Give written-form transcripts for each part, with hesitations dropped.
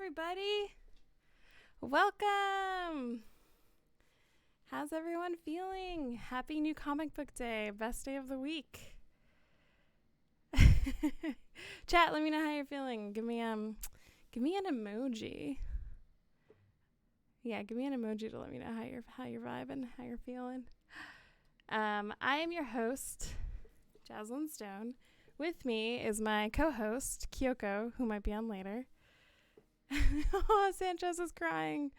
everybody. Welcome. How's everyone feeling? Happy new comic book day. Best day of the week. Chat, let me know how you're feeling. Give me an emoji. Yeah, give me an emoji to let me know how you're vibing, how you're feeling. I am your host, Jazzlyn Stone. With me is my co-host, Kyoko, who might be on later. Oh, Sanchez is crying.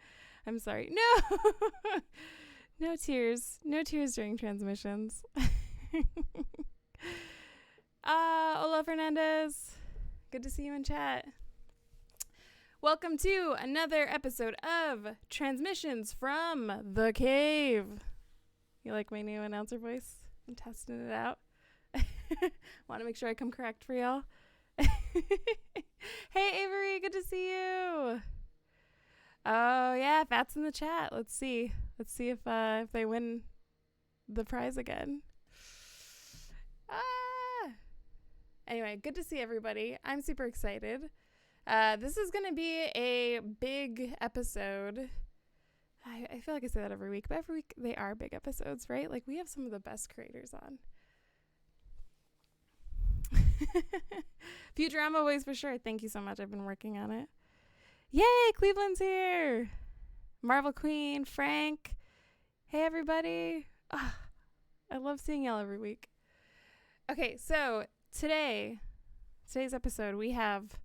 I'm sorry. No! No tears. No tears during transmissions. Hola, Fernandez. Good to see you in chat. Welcome to another episode of Transmissions from the Cave. You like my new announcer voice? I'm testing it out. Want to make sure I come correct for y'all. Hey, Avery, good to see you. Oh, yeah, Fat's in the chat. Let's see if they win the prize again. Anyway, good to see everybody. I'm super excited. This is going to be a big episode. I feel like I say that every week, but every week they are big episodes, right? Like, we have some of the best creators on. Futurama Boys for sure. Thank you so much. I've been working on it. Yay, Cleveland's here. Marvel Queen, Frank. Hey, everybody. Oh, I love seeing y'all every week. Okay, so today's episode, we have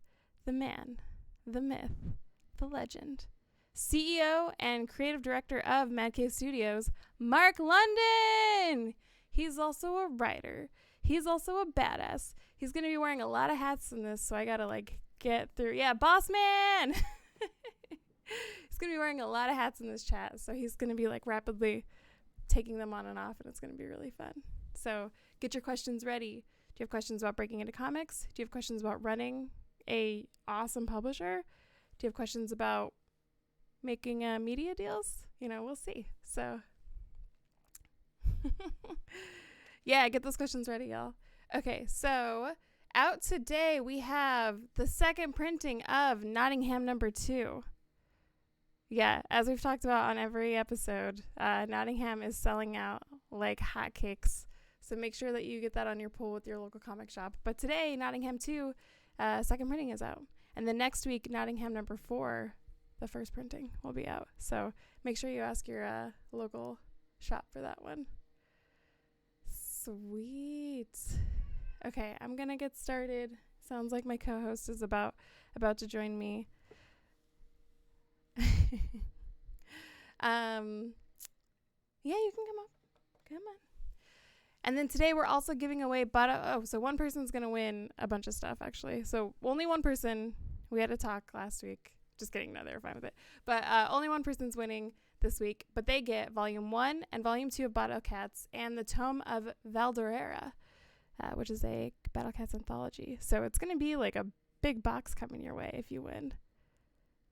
the man, the myth, the legend, CEO and creative director of Mad Cave Studios, Mark London. He's also a writer. He's also a badass. He's going to be wearing a lot of hats in this, so I got to, get through. Yeah, boss man! He's going to be wearing a lot of hats in this chat, so he's going to be, rapidly taking them on and off, and it's going to be really fun. So get your questions ready. Do you have questions about breaking into comics? Do you have questions about running a awesome publisher? Do you have questions about making media deals? We'll see. So yeah, get those questions ready, y'all. Okay, so out today we have the second printing of Nottingham #2. Yeah, as we've talked about on every episode, Nottingham is selling out like hotcakes. So make sure that you get that on your pull with your local comic shop. But today, Nottingham 2, second printing is out. And then next week, Nottingham #4, the first printing, will be out. So make sure you ask your local shop for that one. Sweet. Okay, I'm going to get started. Sounds like my co-host is about to join me. Yeah, you can come up. Come on. And then today we're also giving away so one person's going to win a bunch of stuff, actually. So only one person. We had a talk last week. Just kidding. No, they were fine with it. But only one person's winning this week. But they get Volume 1 and Volume 2 of Battle Cats and the Tome of Valdorera, which is a Battle Cats anthology. So it's going to be like a big box coming your way if you win.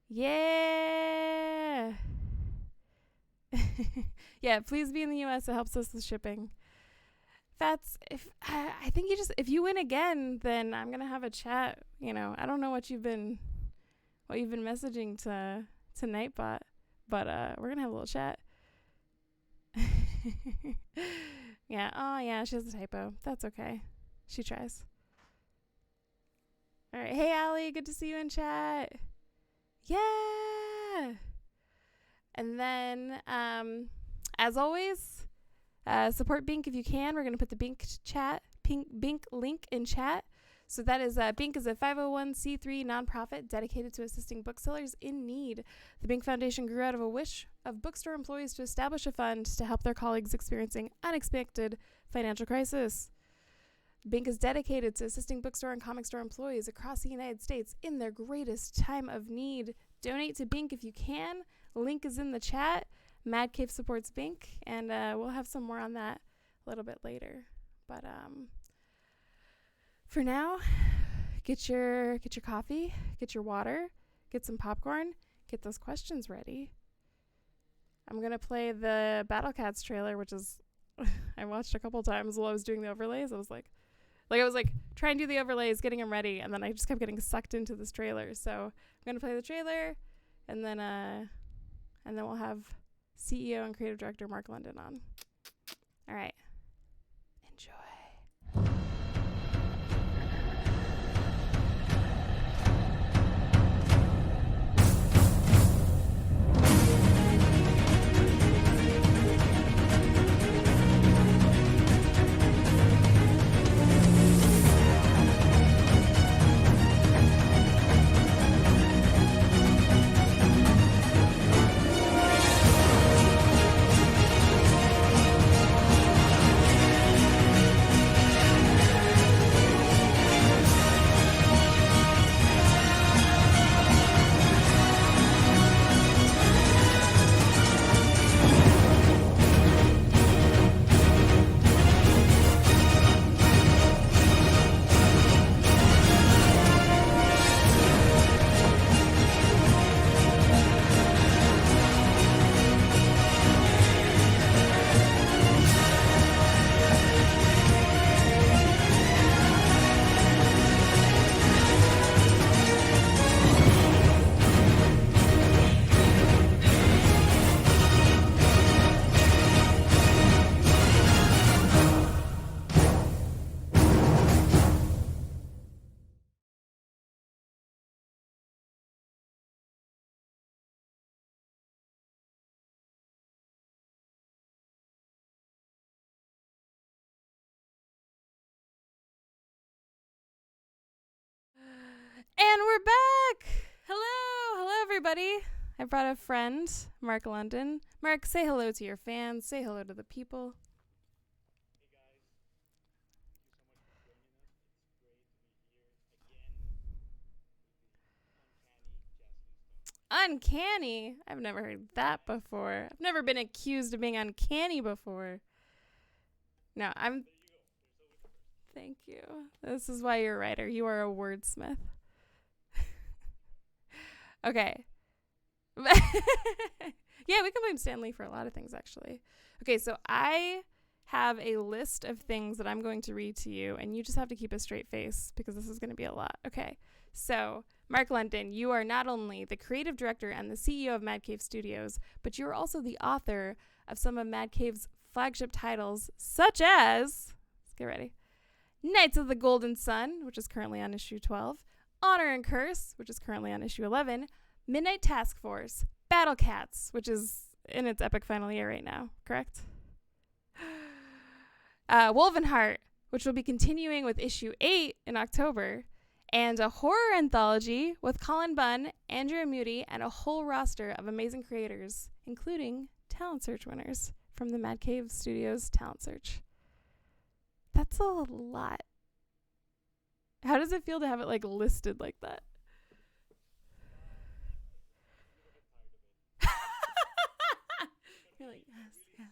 Yeah. Yeah, please be in the U.S. It helps us with shipping. Fats, I think if you win again, then I'm going to have a chat. I don't know what you've been messaging to Nightbot, but we're going to have a little chat. Yeah. Oh, yeah. She has a typo. That's okay. She tries. All right. Hey, Allie. Good to see you in chat. Yeah. And then, as always, support Bink if you can. We're going to put the Bink link in chat. So that is, Bink is a 501c3 nonprofit dedicated to assisting booksellers in need. The Bink Foundation grew out of a wish of bookstore employees to establish a fund to help their colleagues experiencing unexpected financial crisis. Bink is dedicated to assisting bookstore and comic store employees across the United States in their greatest time of need. Donate to Bink if you can. Link is in the chat. Mad Cave supports Bink, and we'll have some more on that a little bit later. But for now, get your coffee, get your water, get some popcorn, get those questions ready. I'm going to play the Battle Cats trailer, which is I watched a couple times while I was doing the overlays. I was like, Like I was like trying to do the overlays, getting them ready, and then I just kept getting sucked into this trailer. So I'm gonna play the trailer, and then we'll have CEO and creative director Mark London on. All right, enjoy. And we're back. Hello, everybody. I brought a friend, Mark London. Mark, say hello to your fans. Say hello to the people. Uncanny? I've never heard that before. I've never been accused of being uncanny before. No, I'm. Thank you. This is why you're a writer. You are a wordsmith. Okay. Yeah, we can blame Stanley for a lot of things, actually. Okay, so I have a list of things that I'm going to read to you, and you just have to keep a straight face because this is going to be a lot. Okay, so Mark London, you are not only the creative director and the CEO of Mad Cave Studios, but you're also the author of some of Mad Cave's flagship titles, such as, let's get ready, Knights of the Golden Sun, which is currently on issue 12, Honor and Curse, which is currently on issue 11, Midnight Task Force, Battle Cats, which is in its epic final year right now, correct? Wolvenheart, which will be continuing with issue 8 in October, and a horror anthology with Colin Bunn, Andrea Muti, and a whole roster of amazing creators, including Talent Search winners from the Mad Cave Studios Talent Search. That's a lot. How does it feel to have it like listed like that? You're like, yes, yes.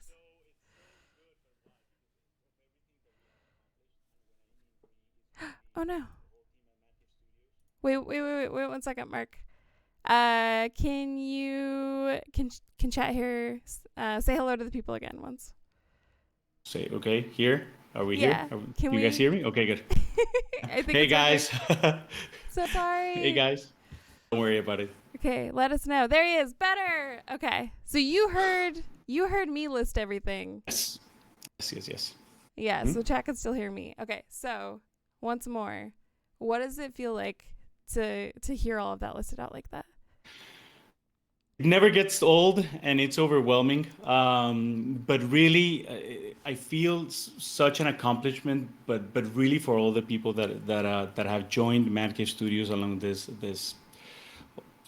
Oh no. Wait, 1 second, Mark. Can chat here say hello to the people again once? Say, okay, here. Are we Yeah. here? Can you we? guys hear me? Okay, good. I think Hey, it's guys. so sorry. Hey, guys. Don't worry about it. Okay, let us know. There he is. Better. Okay. So you heard me list everything. Yes. Yes. Yeah, so chat can still hear me. Okay, so once more, what does it feel like to hear all of that listed out like that? It never gets old, and it's overwhelming. But really, I feel such an accomplishment. But really, for all the people that have joined Mad Cave Studios along this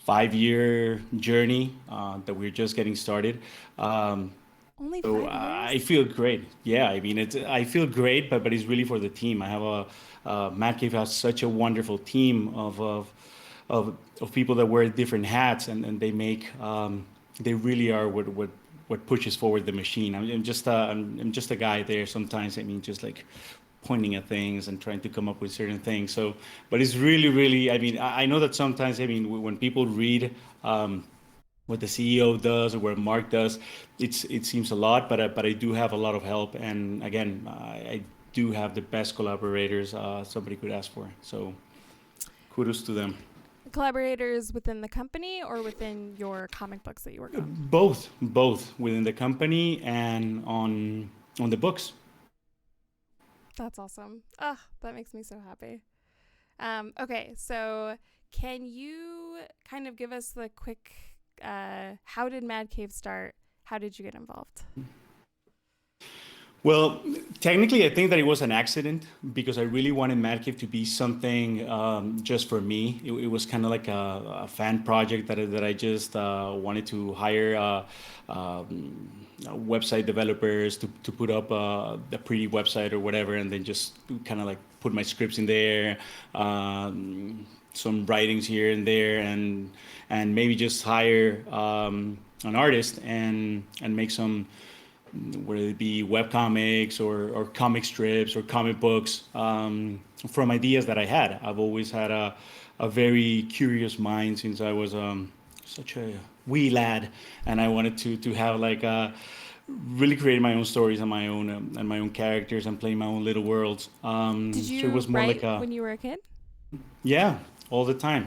5-year journey that we're just getting started. Only So 5 years? I feel great. Yeah, I mean, I feel great, but it's really for the team. I have Matt Cave has such a wonderful team of people that wear different hats, and they make they really are what pushes forward the machine. I'm just a guy there sometimes. I mean, just like pointing at things and trying to come up with certain things. So, but it's really. I mean, I know that sometimes. I mean, when people read. What the CEO does or what Mark does, it seems a lot, but I do have a lot of help. And again, I do have the best collaborators somebody could ask for. So kudos to them. Collaborators within the company or within your comic books that you work on? Both within the company and on the books. That's awesome. Ah, that makes me so happy. Okay, so can you kind of give us the quick, how did Mad Cave start? How did you get involved? Well, technically, I think that it was an accident because I really wanted Mad Cave to be something just for me. It was kind of like a fan project that I just wanted to hire website developers to put up a pretty website or whatever, and then just kind of like put my scripts in there, some writings here and there, and maybe just hire an artist and make some, whether it be web comics or comic strips or comic books, from ideas that I had. I've always had a very curious mind since I was such a wee lad, and I wanted to have like really create my own stories and my own characters and play my own little worlds. Did So it you was more like write a, when you were a kid? yeah, all the time.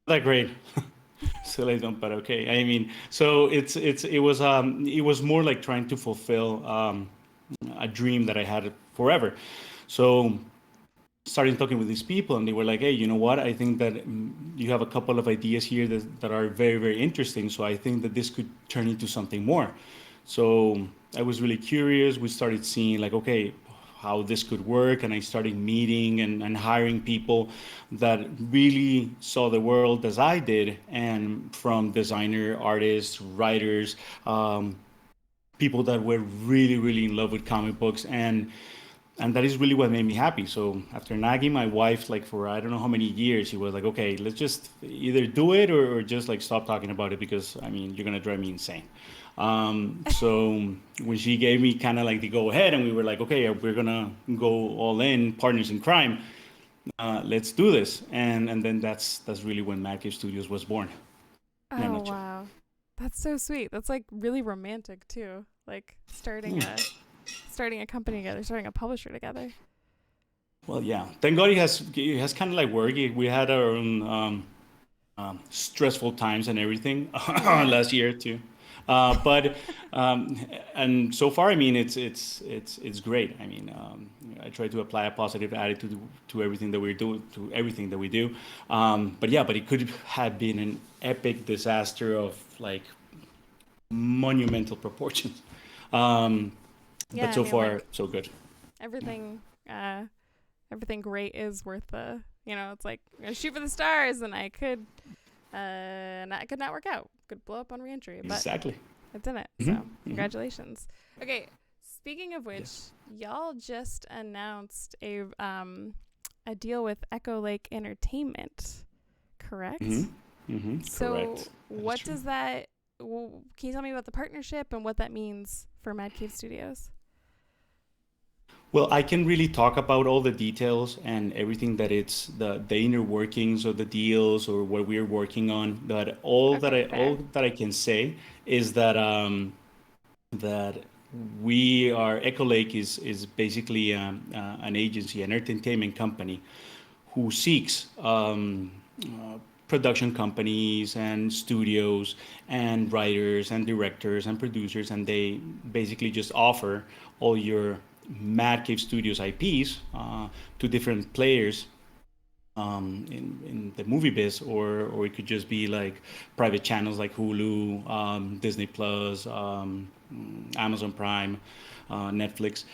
Not that great. Still I don't, but okay. I mean, so it was more like trying to fulfill a dream that I had forever. So started talking with these people, and they were like, "Hey, you know what? I think that you have a couple of ideas here that are very very interesting. So I think that this could turn into something more." So I was really curious. We started seeing like, okay, how this could work, and I started meeting and hiring people that really saw the world as I did, and from designer, artists, writers, people that were really really in love with comic books, and that is really what made me happy. So after nagging my wife like for I don't know how many years, she was like, okay, let's just either do it or just like stop talking about it because I mean you're gonna drive me insane. So when she gave me kind of like the go ahead, and we were like, okay, we're gonna go all in, partners in crime. Let's do this, and then that's really when Mad Cave Studios was born in a Oh, nutshell. wow. That's so sweet. That's like really romantic too. Like starting a company together, starting a publisher together. Well, yeah. Thank God it has kind of like worked. We had our own stressful times and everything Yeah. last year too. But and so far, I mean, it's great. I mean, I try to apply a positive attitude to everything that we do, to everything that we do. But yeah, but it could have been an epic disaster of like monumental proportions. Um, Yeah, but I so mean far, like so good. everything everything great is worth the, it's like shoot for the stars, and I could not work out. Could blow up on reentry, but Exactly. it's in it. Hmm. So, Hmm. congratulations. Okay, speaking of which, Yes. y'all just announced a deal with Echo Lake Entertainment, correct? Hmm. Hmm. So, Correct. That is what true. does that can you tell me about the partnership and what that means for Mad Cave Studios? Well, I can really talk about all the details and everything that it's the inner workings of the deals or what we're working on. But Okay, all fair. that I can say is that that we are Echo Lake is basically an agency, an entertainment company who seeks production companies and studios and writers and directors and producers, and they basically just offer all your Mad Cave Studios IPs to different players in the movie biz, or it could just be like private channels like Hulu, Disney Plus, Amazon Prime, Netflix,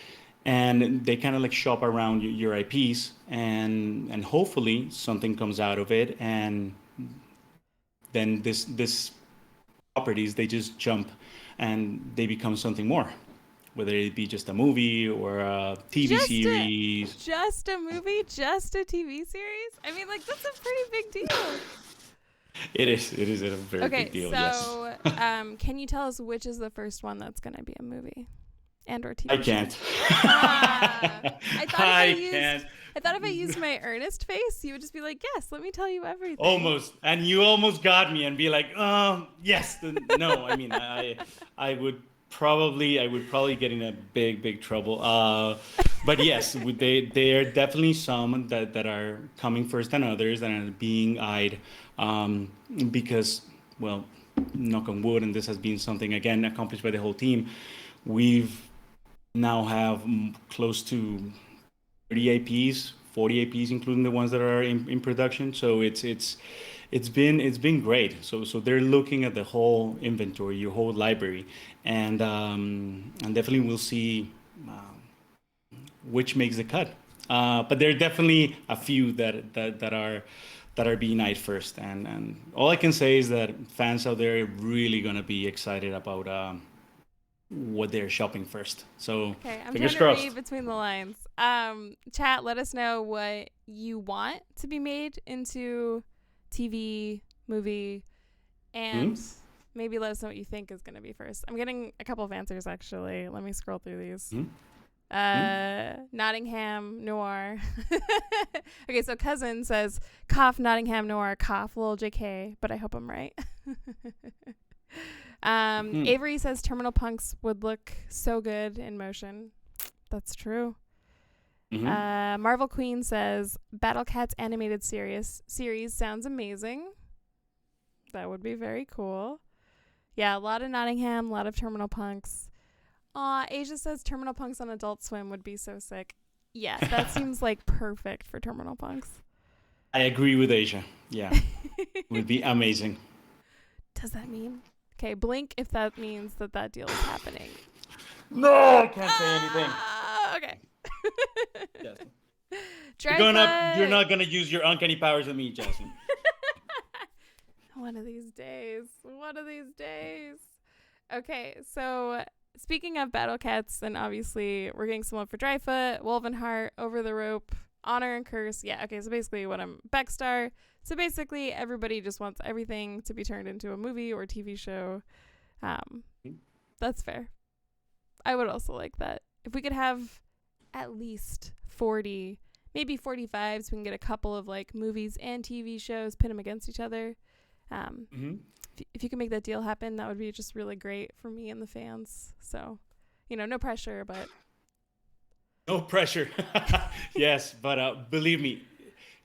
and they kind of like shop around your IPs, and hopefully something comes out of it, and then this properties they just jump and they become something more, whether it be just a movie or a TV Just a series. just a movie, just a TV series? I mean, like that's a pretty big deal. It is a very big Okay, deal. Yes. so can you tell us which is the first one that's going to be a movie and or I TV show? can't. Ah, I can't. I thought if I used my earnest face, you would just be like, "Yes, let me tell you everything." Almost, and you almost got me and be like, yes, no. I mean, I would. Probably I would probably get in a big trouble. But yes, they are definitely some that are coming first than others and are being eyed, um, because, well, knock on wood, and this has been something again accomplished by the whole team. We've now have close to 30 APs, 40 APs, including the ones that are in production. So it's been great. So they're looking at the whole inventory, your whole library, and definitely we'll see uh, which makes the cut. But there are definitely a few that are being eyed first, and all I can say is that fans out there are really gonna be excited about what they're shopping first. So Okay, I'm fingers trying to read crossed. between the lines. Chat, let us know what you want to be made into TV, movie, Hmm? and maybe let us know what you think is going to be first. I'm getting a couple of answers actually. Let me scroll through these. Hmm? Hmm? Nottingham Noir. Okay, so cousin says cough Nottingham Noir, cough little JK, but I hope I'm right. Hmm? Avery says Terminal Punks would look so good in motion. That's true. Hmm? Marvel Queen says Battle Cats animated series sounds amazing. That would be very cool. Yeah, a lot of Nottingham, a lot of Terminal Punks. Asia says Terminal Punks on Adult Swim would be so sick. Yeah, that seems like perfect for Terminal Punks. I agree with Asia. Yeah, it would be amazing. Does that mean? Okay, blink if that means that deal is happening. No, I can't say anything. Okay. Yes. Dry You're foot. not gonna use your uncanny powers on me, Jazzlyn. One of these days. One of these days. Okay, so speaking of Battle Cats, and obviously we're getting some love for Dryfoot, Woven Heart, Over the Rope, Honor and Curse. Yeah, okay, so basically what I'm Beckstar. So basically everybody just wants everything to be turned into a movie or TV show. Um, that's fair. I would also like that. If we could have at least 40, maybe 45, so we can get a couple of like movies and TV shows, pit them against each other. Um, Hmm? if you can make that deal happen, that would be just really great for me and the fans. So, no pressure, but No pressure. Yes, but believe me,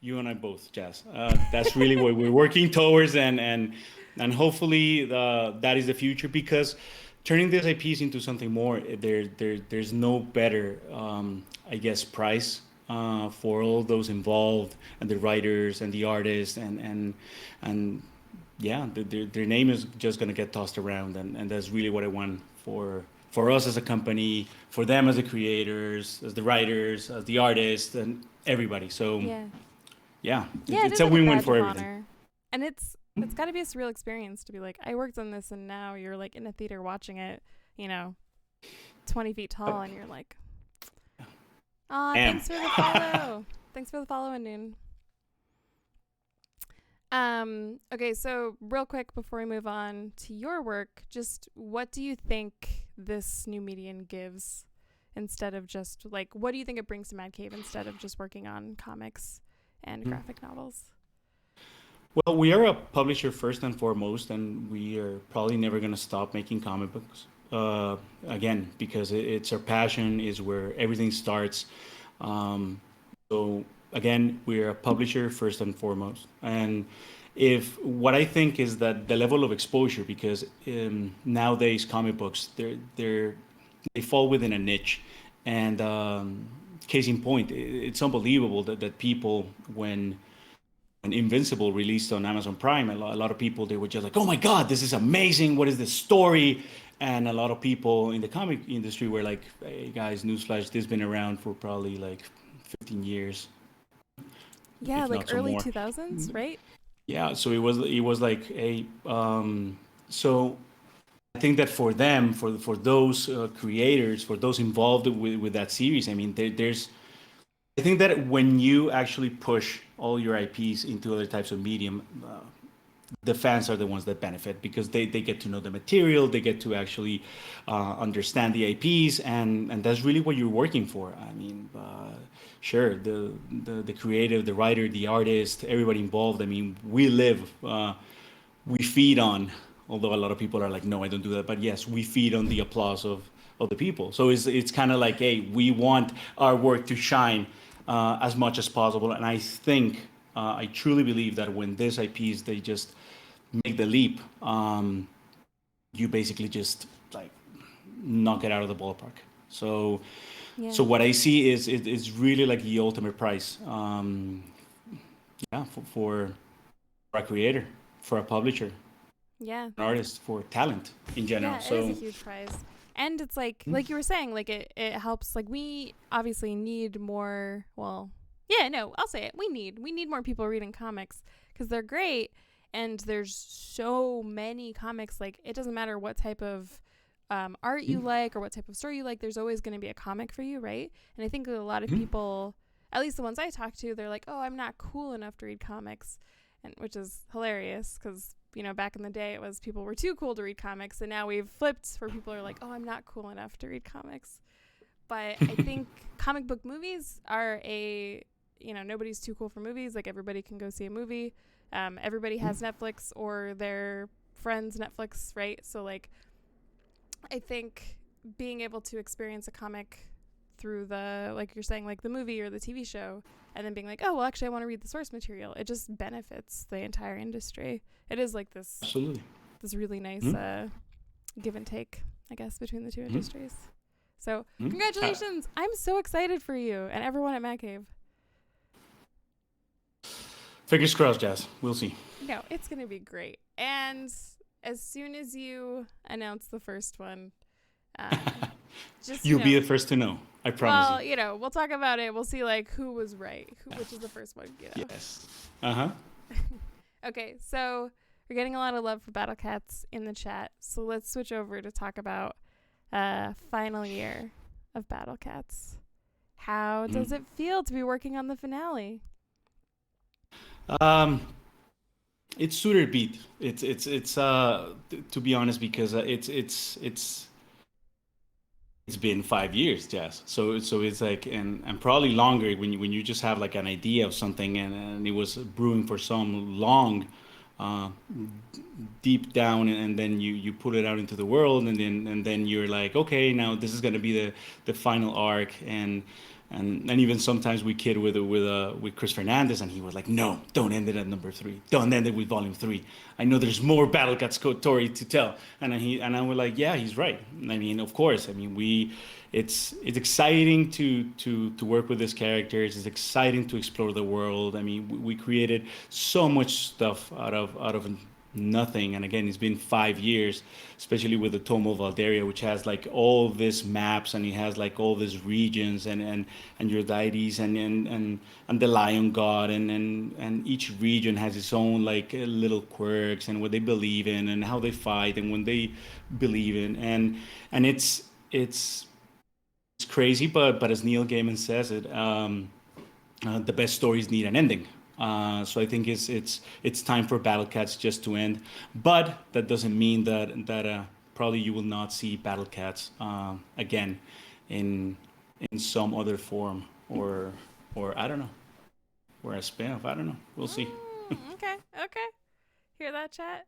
you and I both, Jazz. That's really what we're working towards, and hopefully that is the future, because turning these IPs into something more, there's no better, I guess, price for all those involved, and the writers and the artists, and yeah, their name is just gonna get tossed around, and that's really what I want for us as a company, for them as the creators, as the writers, as the artists, and everybody. So yeah. yeah, Yeah, it it's is a like a win-win badge for of everything. honor. And it's got to be a surreal experience to be like, I worked on this and now you're like in a theater watching it, you know, 20 feet tall and you're like, Damn. thanks for the follow. Thanks for the follow, Noon. Okay, so real quick before we move on to your work, just what do you think this new medium gives instead of just like what do you think it brings to Mad Cave instead of just working on comics and graphic novels? Well, we are a publisher first and foremost, and we are probably never going to stop making comic books. Again, because it's our passion, is where everything starts. So again, we're a publisher first and foremost. And if what I think is that the level of exposure, because nowadays comic books, they fall within a niche, and case in point, it's unbelievable that people when Invincible released on Amazon Prime, a lot of people, they were just like, "Oh my God, this is amazing! What is this story?" And a lot of people in the comic industry were like, "Hey guys, newsflash, this has been around for probably like 15 years, Yeah, if like not some early more." 2000s, right? Yeah, so it was like a so I think that for them, for those creators, for those involved with that series, I mean, there's I think that when you actually push all your IPs into other types of medium, the fans are the ones that benefit, because they get to know the material, they get to actually understand the IPs, and that's really what you're working for. I mean, sure, the creative, the writer, the artist, everybody involved. I mean, we feed although a lot of people are like, no, I don't do that. But yes, we feed on the applause of the people. So it's kind of like, hey, we want our work to shine as much as possible. And I think, I truly believe that when these IPs, they just make the leap, you basically just like knock it out of the ballpark. So, Yeah. so what I see is it's really like the ultimate prize, yeah, for a creator, for a publisher, Yeah. an artist, for talent in general. Yeah, it is a So, huge prize. And it's like you were saying, like it helps, like we obviously need more, well, yeah, no, I'll say it. We need more people reading comics cuz they're great, and there's so many comics, like it doesn't matter what type of art you like or what type of story you like, there's always going to be a comic for you, right? And I think a lot of people, at least the ones I talk to, they're like, "Oh, I'm not cool enough to read comics." And which is hilarious cuz back in the day, it was people were too cool to read comics, and now we've flipped where people are like, "Oh, I'm not cool enough to read comics." But I think comic book movies are nobody's too cool for movies. Like everybody can go see a movie. Everybody has Netflix or their friends' Netflix, right? So like, I think being able to experience a comic through the, like you're saying, like the movie or the TV show, and then being like, oh, well, actually, I want to read the source material. It just benefits the entire industry. It is like absolutely. this really nice give and take, I guess, between the two industries. So congratulations. I'm so excited for you and everyone at Mad Cave. Fingers crossed, Jazz. We'll see. No, it's going to be great. And as soon as you announce the first one, just, You'll be the first to know. I promise well, you. we'll talk about it. We'll see like who was right, which is the first one, Yes. Uh-huh. Okay, so we're getting a lot of love for Battle Cats in the chat. So let's switch over to talk about final year of Battle Cats. How does it feel to be working on the finale? It's Suitor beat. It's to be honest, because it's been 5 years, Jazz. So it's like, and probably longer when you just have like an idea of something, and it was brewing for so long, uh, deep down, and then you put it out into the world, and then you're like, okay, now this is gonna be the final arc. And even sometimes we kid with Chris Fernandez, and he was like, "No, don't end it at number 3. Don't end it with volume 3. I know there's more Battle Cat story to tell." And I was like, "Yeah, he's right. I mean, of course. I mean, it's exciting to work with these characters. It's exciting to explore the world. I mean, we created so much stuff out of nothing. And again, it's been 5 years, especially with the Tomo Valderia, which has like all these maps, and it has like all these regions, and your deities, and the lion god, and each region has its own like little quirks, and what they believe in, and how they fight, and when they believe in. And it's crazy, but as Neil Gaiman says it, the best stories need an ending. So I think it's time for Battle Cats just to end, but that doesn't mean that probably you will not see Battle Cats again in some other form, or I don't know, or a spin-off. I don't know. We'll see. Okay. Hear that, chat?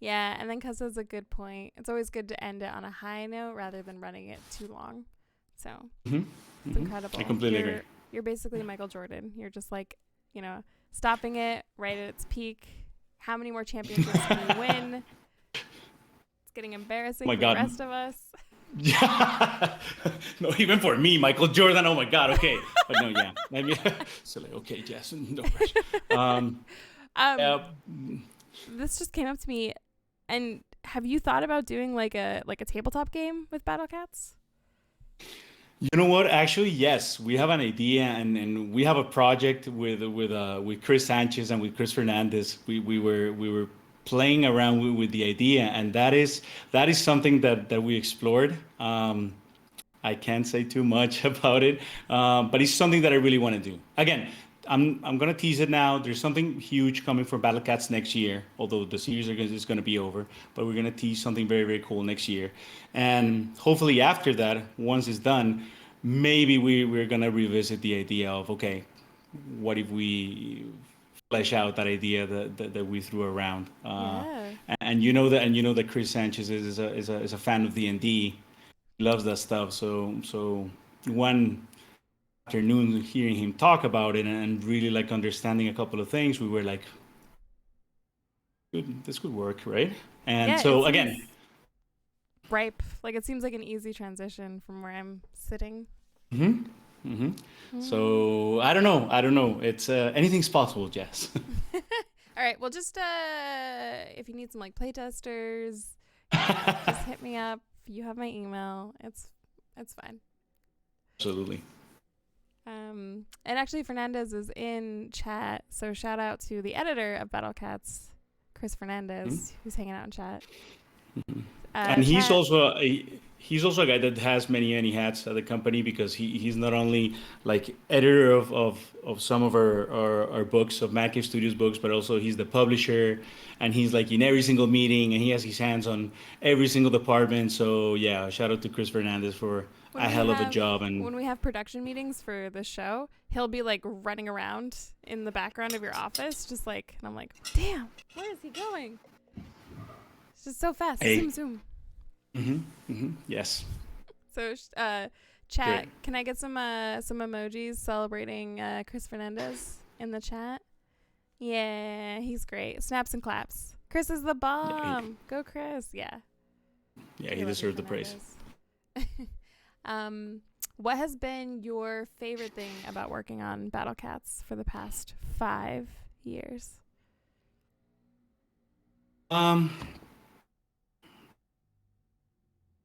Yeah, and then Cuz has a good point. It's always good to end it on a high note rather than running it too long. So it's incredible. I completely agree. You're basically Michael Jordan. You're just like, stopping it right at its peak. How many more championships can you win? It's getting embarrassing for the rest of us. Yeah. No, even for me, Michael Jordan. Oh my God. Okay, but no, yeah. I mean, so like, okay, Jess, no pressure. This just came up to me, and have you thought about doing like a tabletop game with Battle Cats? You know what? Actually, yes, we have an idea, and we have a project with Chris Sanchez and with Chris Fernandez. We were playing around with the idea, and that is something that we explored. I can't say too much about it, but it's something that I really want to do. Again, I'm gonna tease it now. There's something huge coming for Battle Cats next year, although the series is gonna be over. But we're gonna tease something very, very cool next year, and hopefully after that, once it's done, maybe we're gonna revisit the idea of, okay, what if we flesh out that idea that we threw around, Yeah. And you know that Chris Sanchez is a fan of D&D. He loves that stuff. So one afternoon hearing him talk about it and really like understanding a couple of things, we were like, this could work, right? And Yeah, it so seems again, ripe. Like it seems like an easy transition from where I'm sitting. hmm hmm Mm. so I don't know. It's anything's possible, Jess. All right. Well, just if you need some like playtesters, just hit me up. You have my email. It's fine. Absolutely. And actually, Fernandez is in chat, so shout out to the editor of Battle Cats, Chris Fernandez, who's hanging out in chat. And he's Chat. also a guy that has many hats at the company because he's not only like editor of some of our books of Mad Cave Studios books, but also he's the publisher and he's like in every single meeting and he has his hands on every single department. So yeah, shout out to Chris Fernandez for when a we hell of a have job. And when we have production meetings for the show, he'll be like running around in the background of your office, just like, and I'm like, damn, where is he going? It's just so fast. hey, Zoom, zoom. yes, So, great. chat. Can I get some emojis celebrating Chris Fernandez in the chat? Yeah, he's great. Snaps and claps. Chris is the Yeah, bomb. Go, Chris. Yeah, yeah, we he love you, deserved the praise. Fernandez. What has been your favorite thing about working on Battle Cats for the past 5 years? Um,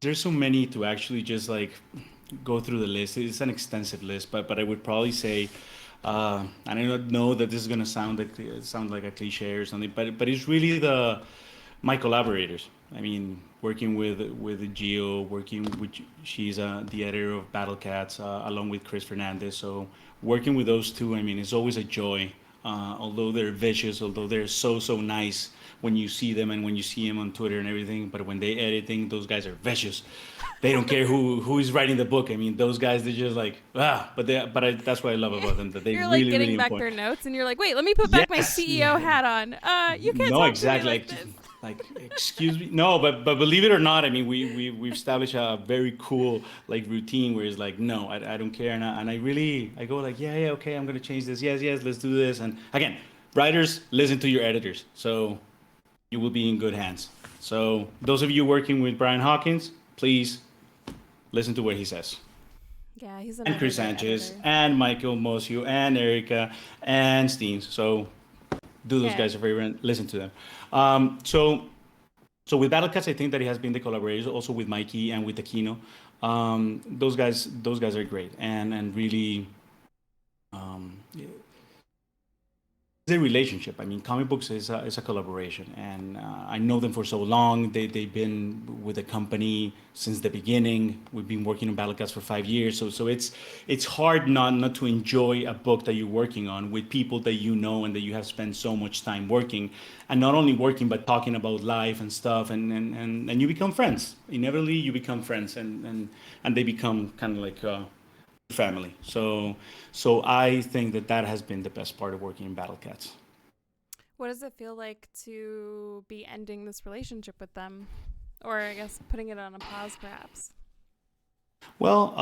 there's so many to actually just like go through the list. It's an extensive list, but I would probably say, and I don't know that this is gonna sound like a cliche or something, but it's really the my collaborators. I mean, working with Gio, working with she's the editor of Battle Cats, along with Chris Fernandez. So working with those two, I mean, it's always a joy. Although they're vicious, although they're so nice when you see them and when you see them on Twitter and everything, but when they editing, those guys are vicious. They don't care who is writing the book. I mean, those guys they're just like that's what I love about them that they You're like really getting back important. their notes, and you're like, wait, let me put back my Yes, CEO hat on. You can't no, talk to me exactly. like this. Like, excuse me. No, but believe it or not, I mean, we've established a very cool like routine where it's like, no, I don't care, and I really I go like, yeah, okay, I'm gonna change this. Yes, let's do this. And again, writers, listen to your editors, so you will be in good hands. So those of you working with Brian Hawkins, please listen to what he says. Yeah, he's And another Chris great Sanchez, editor. and Michael Mosio, and Erica, and Steen. So do those Yeah, guys a favor and listen to them. So with Battle Cats, I think that it has been the collaboration also with Mikey and with Aquino. Those guys are great and really the relationship. I mean, comic books is a collaboration, and I know them for so long. They've been with the company since the beginning. We've been working on Battlecast for 5 years, so it's hard not to enjoy a book that you're working on with people that you know and that you have spent so much time working, and not only working but talking about life and stuff, and you become friends. Inevitably, you become friends, and they become kind of like. Family. So I think that has been the best part of working in Battle Cats. what does it feel like to be ending this relationship with them, or I guess putting it on a pause, perhaps? Well,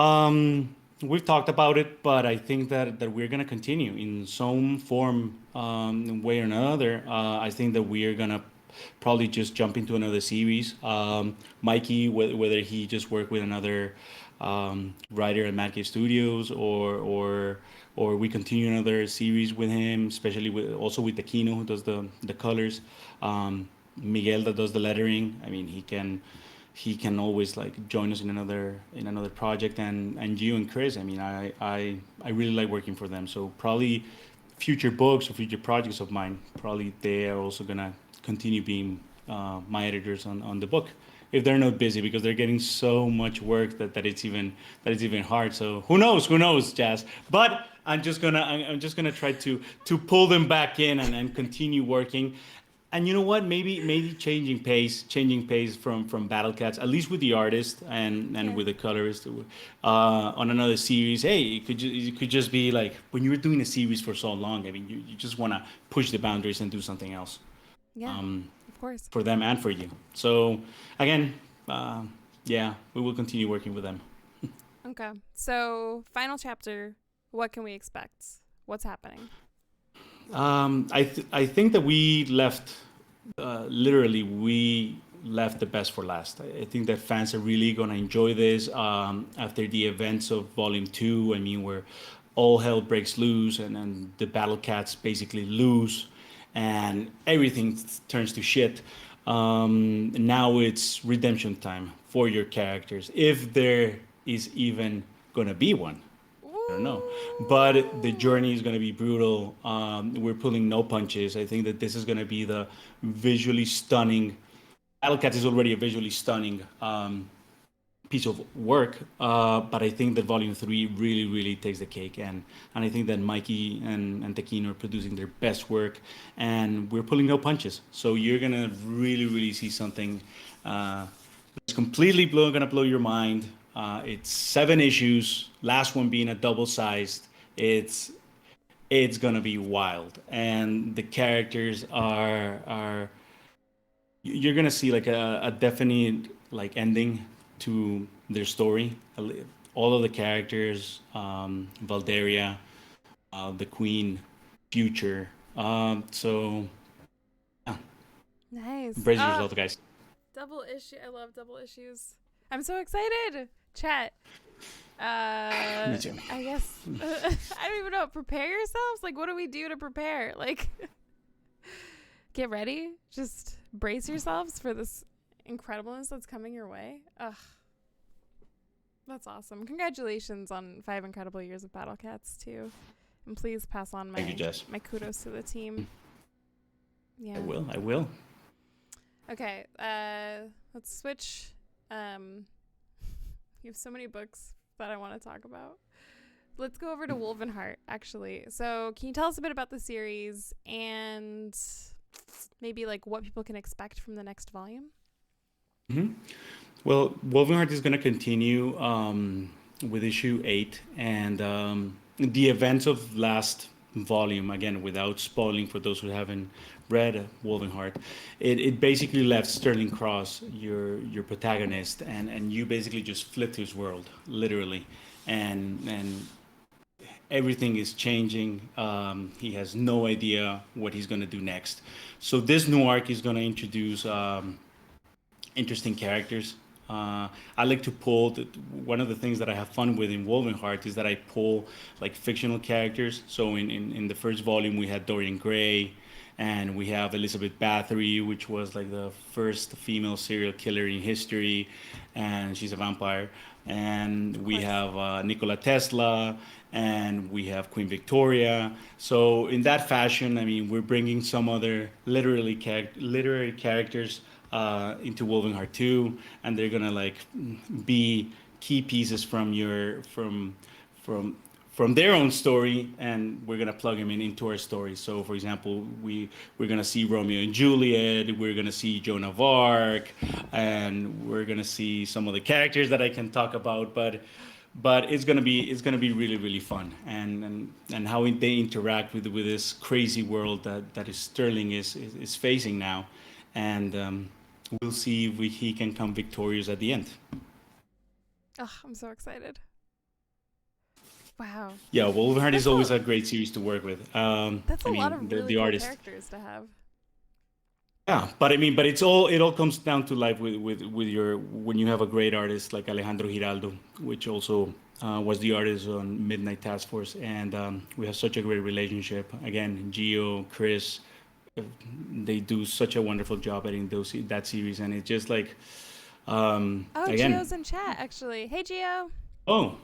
we've talked about it, but I think that we're gonna continue in some form, way or another. I think that we are gonna probably just jump into another series. Mikey, whether he just work with another writer at Mad Cave Studios, or we continue another series with him, especially with also with Aquino who does the colors, Miguel that does the lettering. I mean, he can always like join us in another project, and you and Chris. I mean, I really like working for them. So probably future books or future projects of mine, probably they are also gonna continue being my editors on the book if they're not busy because they're getting so much work that it's even hard. So who knows, Jazz? But I'm just gonna try to pull them back in and continue working. And you know what? Maybe changing pace from Battle Cats, at least with the artist and Yeah. with the colorist, on another series. Hey, it could just be like when you're doing a series for so long. I mean, you just want to push the boundaries and do something else. Yeah, Um, of course. for them and for you. So again, yeah, we will continue working with them. Okay. So, final chapter. What can we expect? What's happening? I think that we left literally we left the best for last. I think that fans are really gonna enjoy this after the events of Volume Two. I mean, where all hell breaks loose and the Battle Cats basically lose, and everything turns to shit. Now it's redemption time for your characters, if there is even gonna be one. I don't know. But the journey is going to be brutal. We're pulling no punches. I think that this is going to be the visually stunning. Battlecat is already a visually stunning piece of work, but I think that Volume 3 really, really takes the cake. And I think that Mikey and Tequino are producing their best work, and we're pulling no punches. So you're going to really, really see something that's completely going to blow your mind. It's 7 issues, last one being a double-sized. It's it's gonna be wild, and the characters are you're gonna see like a definite like ending to their story. All of the characters, Valderia, the Queen, Future. So yeah, Nice. brace yourself, guys. Double issue. I love double issues. I'm so excited. Chat. Me too. I guess I don't even know. Prepare yourselves. Like, what do we do to prepare? Like, get ready. Just brace yourselves for this incredibleness that's coming your way. Ugh, that's awesome. Congratulations on 5 incredible years of Battle Cats too, and please pass on Thank you, Jess. my kudos to the team. Yeah. I will. I will. Okay. Let's switch. You have so many books that I want to talk about. Let's go over to Wolvenheart, actually. So, can you tell us a bit about the series and maybe like what people can expect from the next volume? Mm-hmm. Well, Wolvenheart is going to continue with issue 8, and the events of last volume, again, without spoiling for those who haven't read Wolvenheart, it basically left Sterling Cross, your protagonist, and you basically just flipped his world, literally, and everything is changing. He has no idea what he's going to do next. So this new arc is going to introduce interesting characters. I like to pull one of the things that I have fun with in Wolvenheart is that I pull like fictional characters. So in the first volume we had Dorian Gray, and we have Elizabeth Bathory, which was like the first female serial killer in history, and she's a vampire. And we have Nikola Tesla, and we have Queen Victoria. So in that fashion, I mean, we're bringing some other literary characters into Wolvenheart 2, and they're gonna like be key pieces from their own story, and we're gonna plug them into our story. So, for example, we're gonna see Romeo and Juliet, we're gonna see Joan of Arc, and we're gonna see some of the characters that I can talk about, but it's gonna be really really fun, and how they interact with this crazy world that is Sterling is facing now, and we'll see if he can come victorious at the end. Oh, I'm so excited. Wow. Yeah, Wolverine is always a great series to work with. That's a lot of really the cool artist. characters to have. Yeah, but I mean, it all comes down to life with your when you have a great artist like Alejandro Giraldo, which also was the artist on Midnight Task Force, and we have such a great relationship. Again, Gio, Chris, they do such a wonderful job editing that series, and it's just like Oh, again. Gio's in chat actually. Hey, Gio. Oh,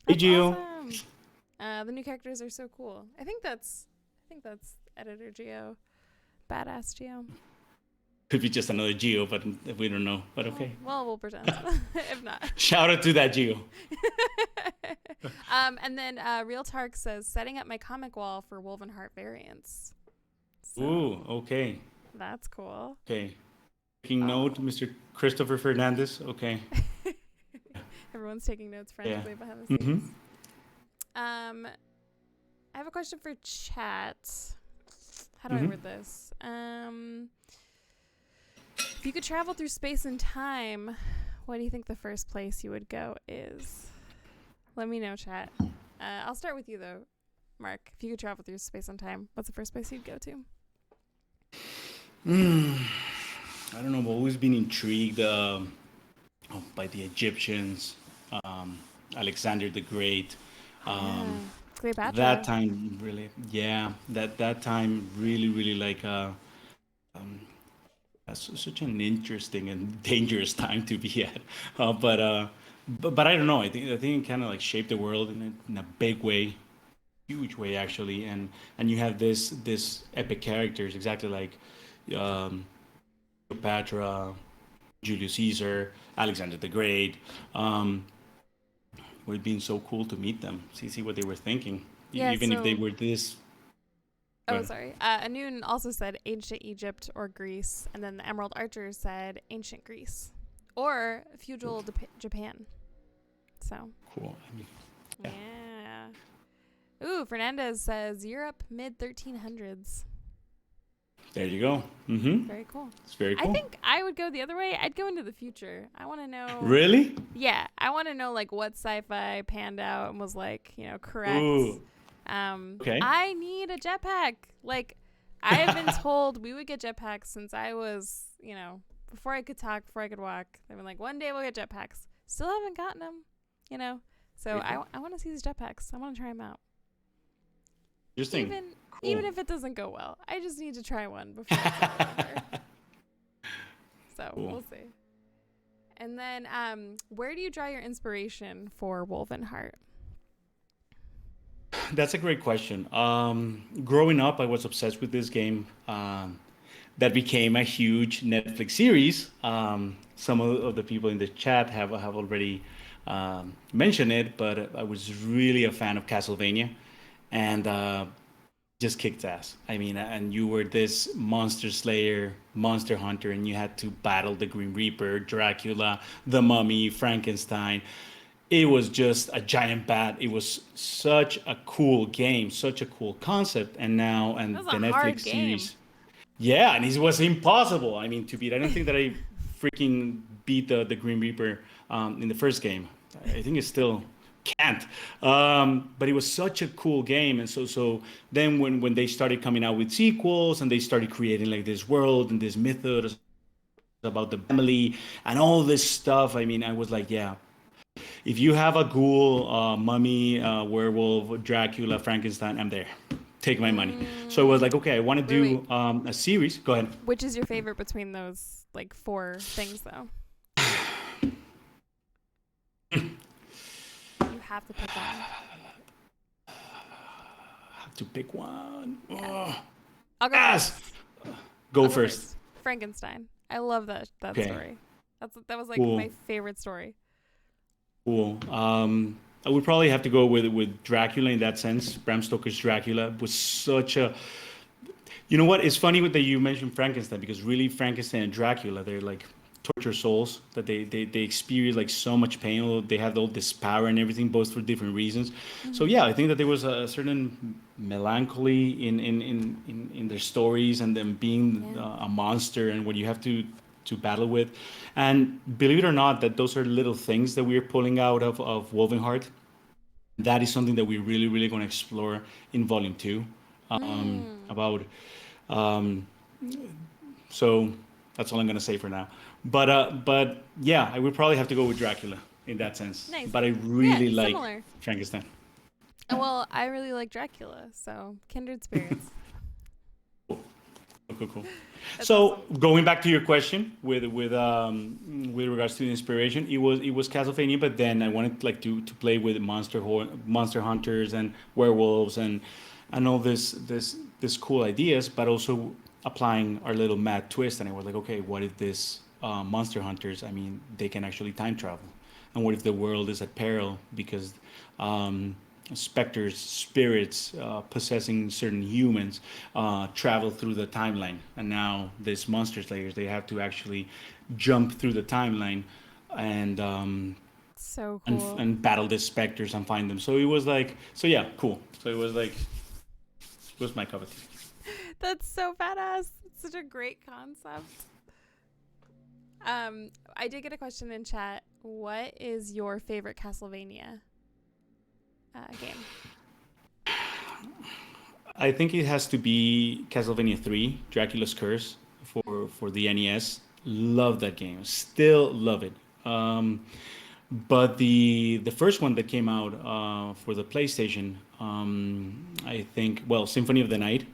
hey, Gio. Awesome. The new characters are so cool. I think that's editor Gio. Badass Gio. Could be just another Gio, but we don't know. But okay. Well, we'll pretend. If not. Shout out to that Gio. And then Real Tark says, setting up my comic wall for Wolvenheart variants. So, ooh, okay. That's cool. Okay. Taking note, Mr. Christopher Fernandez. Okay. Everyone's taking notes frantically behind the scenes. I have a question for chat. How do I word this? If you could travel through space and time, what do you think the first place you would go is? Let me know, chat. I'll start with you, though, Mark. If you could travel through space and time, what's the first place you'd go to? I don't know. I've always been intrigued by the Egyptians, um, Alexander the Great. Yeah. Um, that Cleopatra. time really, yeah, that time really like um, such an interesting and dangerous time to be at. But I don't know. I think it kind of like shaped the world in a big way, huge way actually. And you have this epic characters exactly like um, Cleopatra, Julius Caesar, Alexander the Great. Um, would have been so cool to meet them, see what they were thinking, Yeah, even if they so. were this. Oh, Good. sorry. Anun also said ancient Egypt or Greece, and then the Emerald Archer said ancient Greece or feudal Japan. So, Cool. I mean, yeah. yeah. Ooh, Fernandez says Europe mid 1300s. There you go. Mm-hmm. Very cool. It's very I cool. think I would go the other way. I'd go into the future. I want to know. Really? Yeah, I want to know like what sci-fi panned out and was like, correct. Ooh. Okay. I need a jetpack. Like, I have been told we would get jetpacks since I was, before I could talk, before I could walk. They've been like, one day we'll get jetpacks. Still haven't gotten them, you know. So Very cool. I want to see these jetpacks. I want to try them out. Interesting. Even Cool. if it doesn't go well, I just need to try one before it's all over. So Cool. we'll see. And then, where do you draw your inspiration for Woven Heart? That's a great question. Growing up, I was obsessed with this game. That became a huge Netflix series. Some of the people in the chat have already mentioned it, but I was really a fan of Castlevania, and just kicked ass. I mean, and you were this monster slayer, monster hunter, and you had to battle the Green Reaper, Dracula, the Mummy, Frankenstein. It was just a giant bat. It was such a cool game, such a cool concept, and now That and was the a Netflix hard game. series. Yeah, and it was impossible. I mean, to beat. I don't think that I freaking beat the Green Reaper in the first game. I think it still can't. But it was such a cool game, and so then when they started coming out with sequels and they started creating like this world and this mythos about the family and all this stuff. I mean, I was like, yeah, if you have a ghoul, mummy, werewolf, Dracula, Frankenstein, I'm there. Take my money. So I was Mm, like, okay, I want to wait. do a series. Go ahead. Which is your favorite between those like four things, though? You have to pick one. Have to pick one. Yeah. Ugh. I'll go Yes. first. Go I'll go first. first. Frankenstein. I love that Okay. story. That was like my Cool. favorite story. Cool. I would probably have to go with Dracula in that sense. Bram Stoker's Dracula was such a. You know what? It's funny that you mentioned Frankenstein because really Frankenstein and Dracula, they're like torture souls that they experience like so much pain. They have all this power and everything, both for different reasons. So Mm-hmm. yeah, I think that there was a certain melancholy in their stories and them being Yeah. a monster and what you have to battle with. And believe it or not, that those are little things that we're pulling out of Woven Heart. That is something that we're really going to explore in Volume 2 Mm. about um, so that's all I'm gonna say for now. But yeah, I would probably have to go with Dracula in that sense. Nice. But I Yeah, really like similar. Frankenstein. Well, I really like Dracula, so kindred spirits. Cool. That's So awesome. going back to your question with regards to the inspiration, it was Castlevania, but then I wanted like to play with monster hunters and werewolves and all this cool ideas, but also applying our little mad twist. And I was like, okay, what if this monster hunters? I mean, they can actually time travel, and what if the world is at peril because um, specters, spirits possessing certain humans travel through the timeline, and now these monster slayers they have to actually jump through the timeline and So and cool. and battle these specters and find them. So it was like, so yeah, cool. So it was like, it was my cup of tea. That's so badass. It's such a great concept. I did get a question in chat. What is your favorite Castlevania game? I think it has to be Castlevania 3, Dracula's Curse for the NES. Love that game. Still love it. But the first one that came out for the PlayStation, I think, well, Symphony of the Night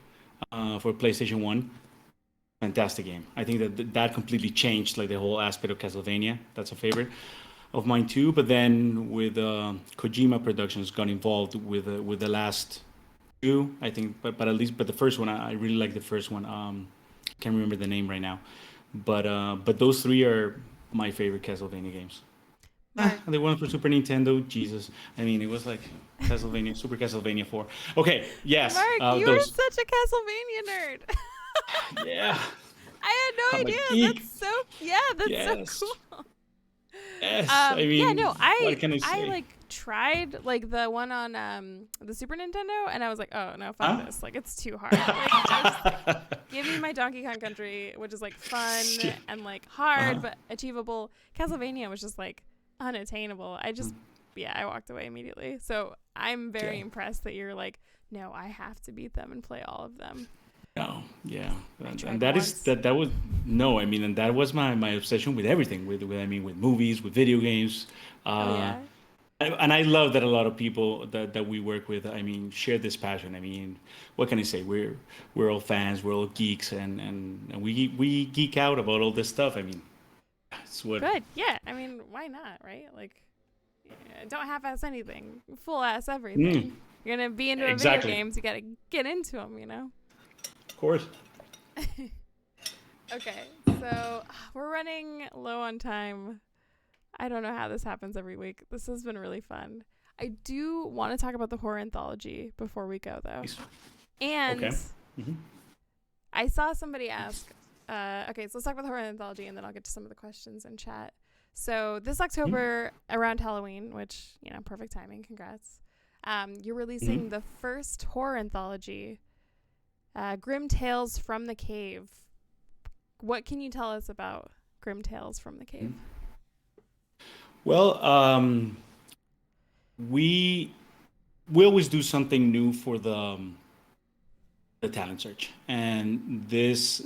for PlayStation 1, fantastic game. I think that completely changed like the whole aspect of Castlevania. That's a favorite of mine too. But then with Kojima Productions got involved with the last two, I think. But at least the first one, I really like the first one. Can't remember the name right now. But those three are my favorite Castlevania games. Mark. The one for Super Nintendo, Jesus. I mean, it was like Castlevania, Super Castlevania 4. Okay, yes, Mark, you are those. such a Castlevania nerd. Yeah, I had no I'm a idea. geek. That's so Yes, cool. yes. I Yeah, mean, no, what can I I say? like tried like the one on the Super Nintendo, and I was like, oh no, fuck Huh? this. Like it's too hard. Like I was just like, give me my Donkey Kong Country, which is like fun Shit. and like Uh-huh. hard but achievable. Castlevania was just like unattainable. I walked away immediately. So I'm Yeah. very impressed that you're like, no, I have to beat them and play all of them. No, yeah, I and tried that is once. that was no. I mean, and that was my obsession with everything. I mean, with movies, with video games. Oh Uh, yeah. and I love that a lot of people that we work with, I mean, share this passion. I mean, what can I say? We're all fans, we're all geeks, and we geek out about all this stuff. I mean, it's what. Good. Yeah. I mean, why not, right? Like, don't half-ass anything. Full-ass Mm, everything. You're gonna be into a video exactly. games. You gotta get into them. You know. Of course. Okay. So we're running low on time. I don't know how this happens every week. This has been really fun. I do want to talk about the horror anthology before we go, though. Nice. And Okay. Hmm. I saw somebody ask. Okay, so let's talk about the horror anthology, and then I'll get to some of the questions in chat. So this October, around Halloween, which perfect timing. Congrats. You're Hmm. releasing the first horror anthology, Grim Tales from the Cave. What can you tell us about Grim Tales from the Cave? Well, we we always do something new for the talent search, and this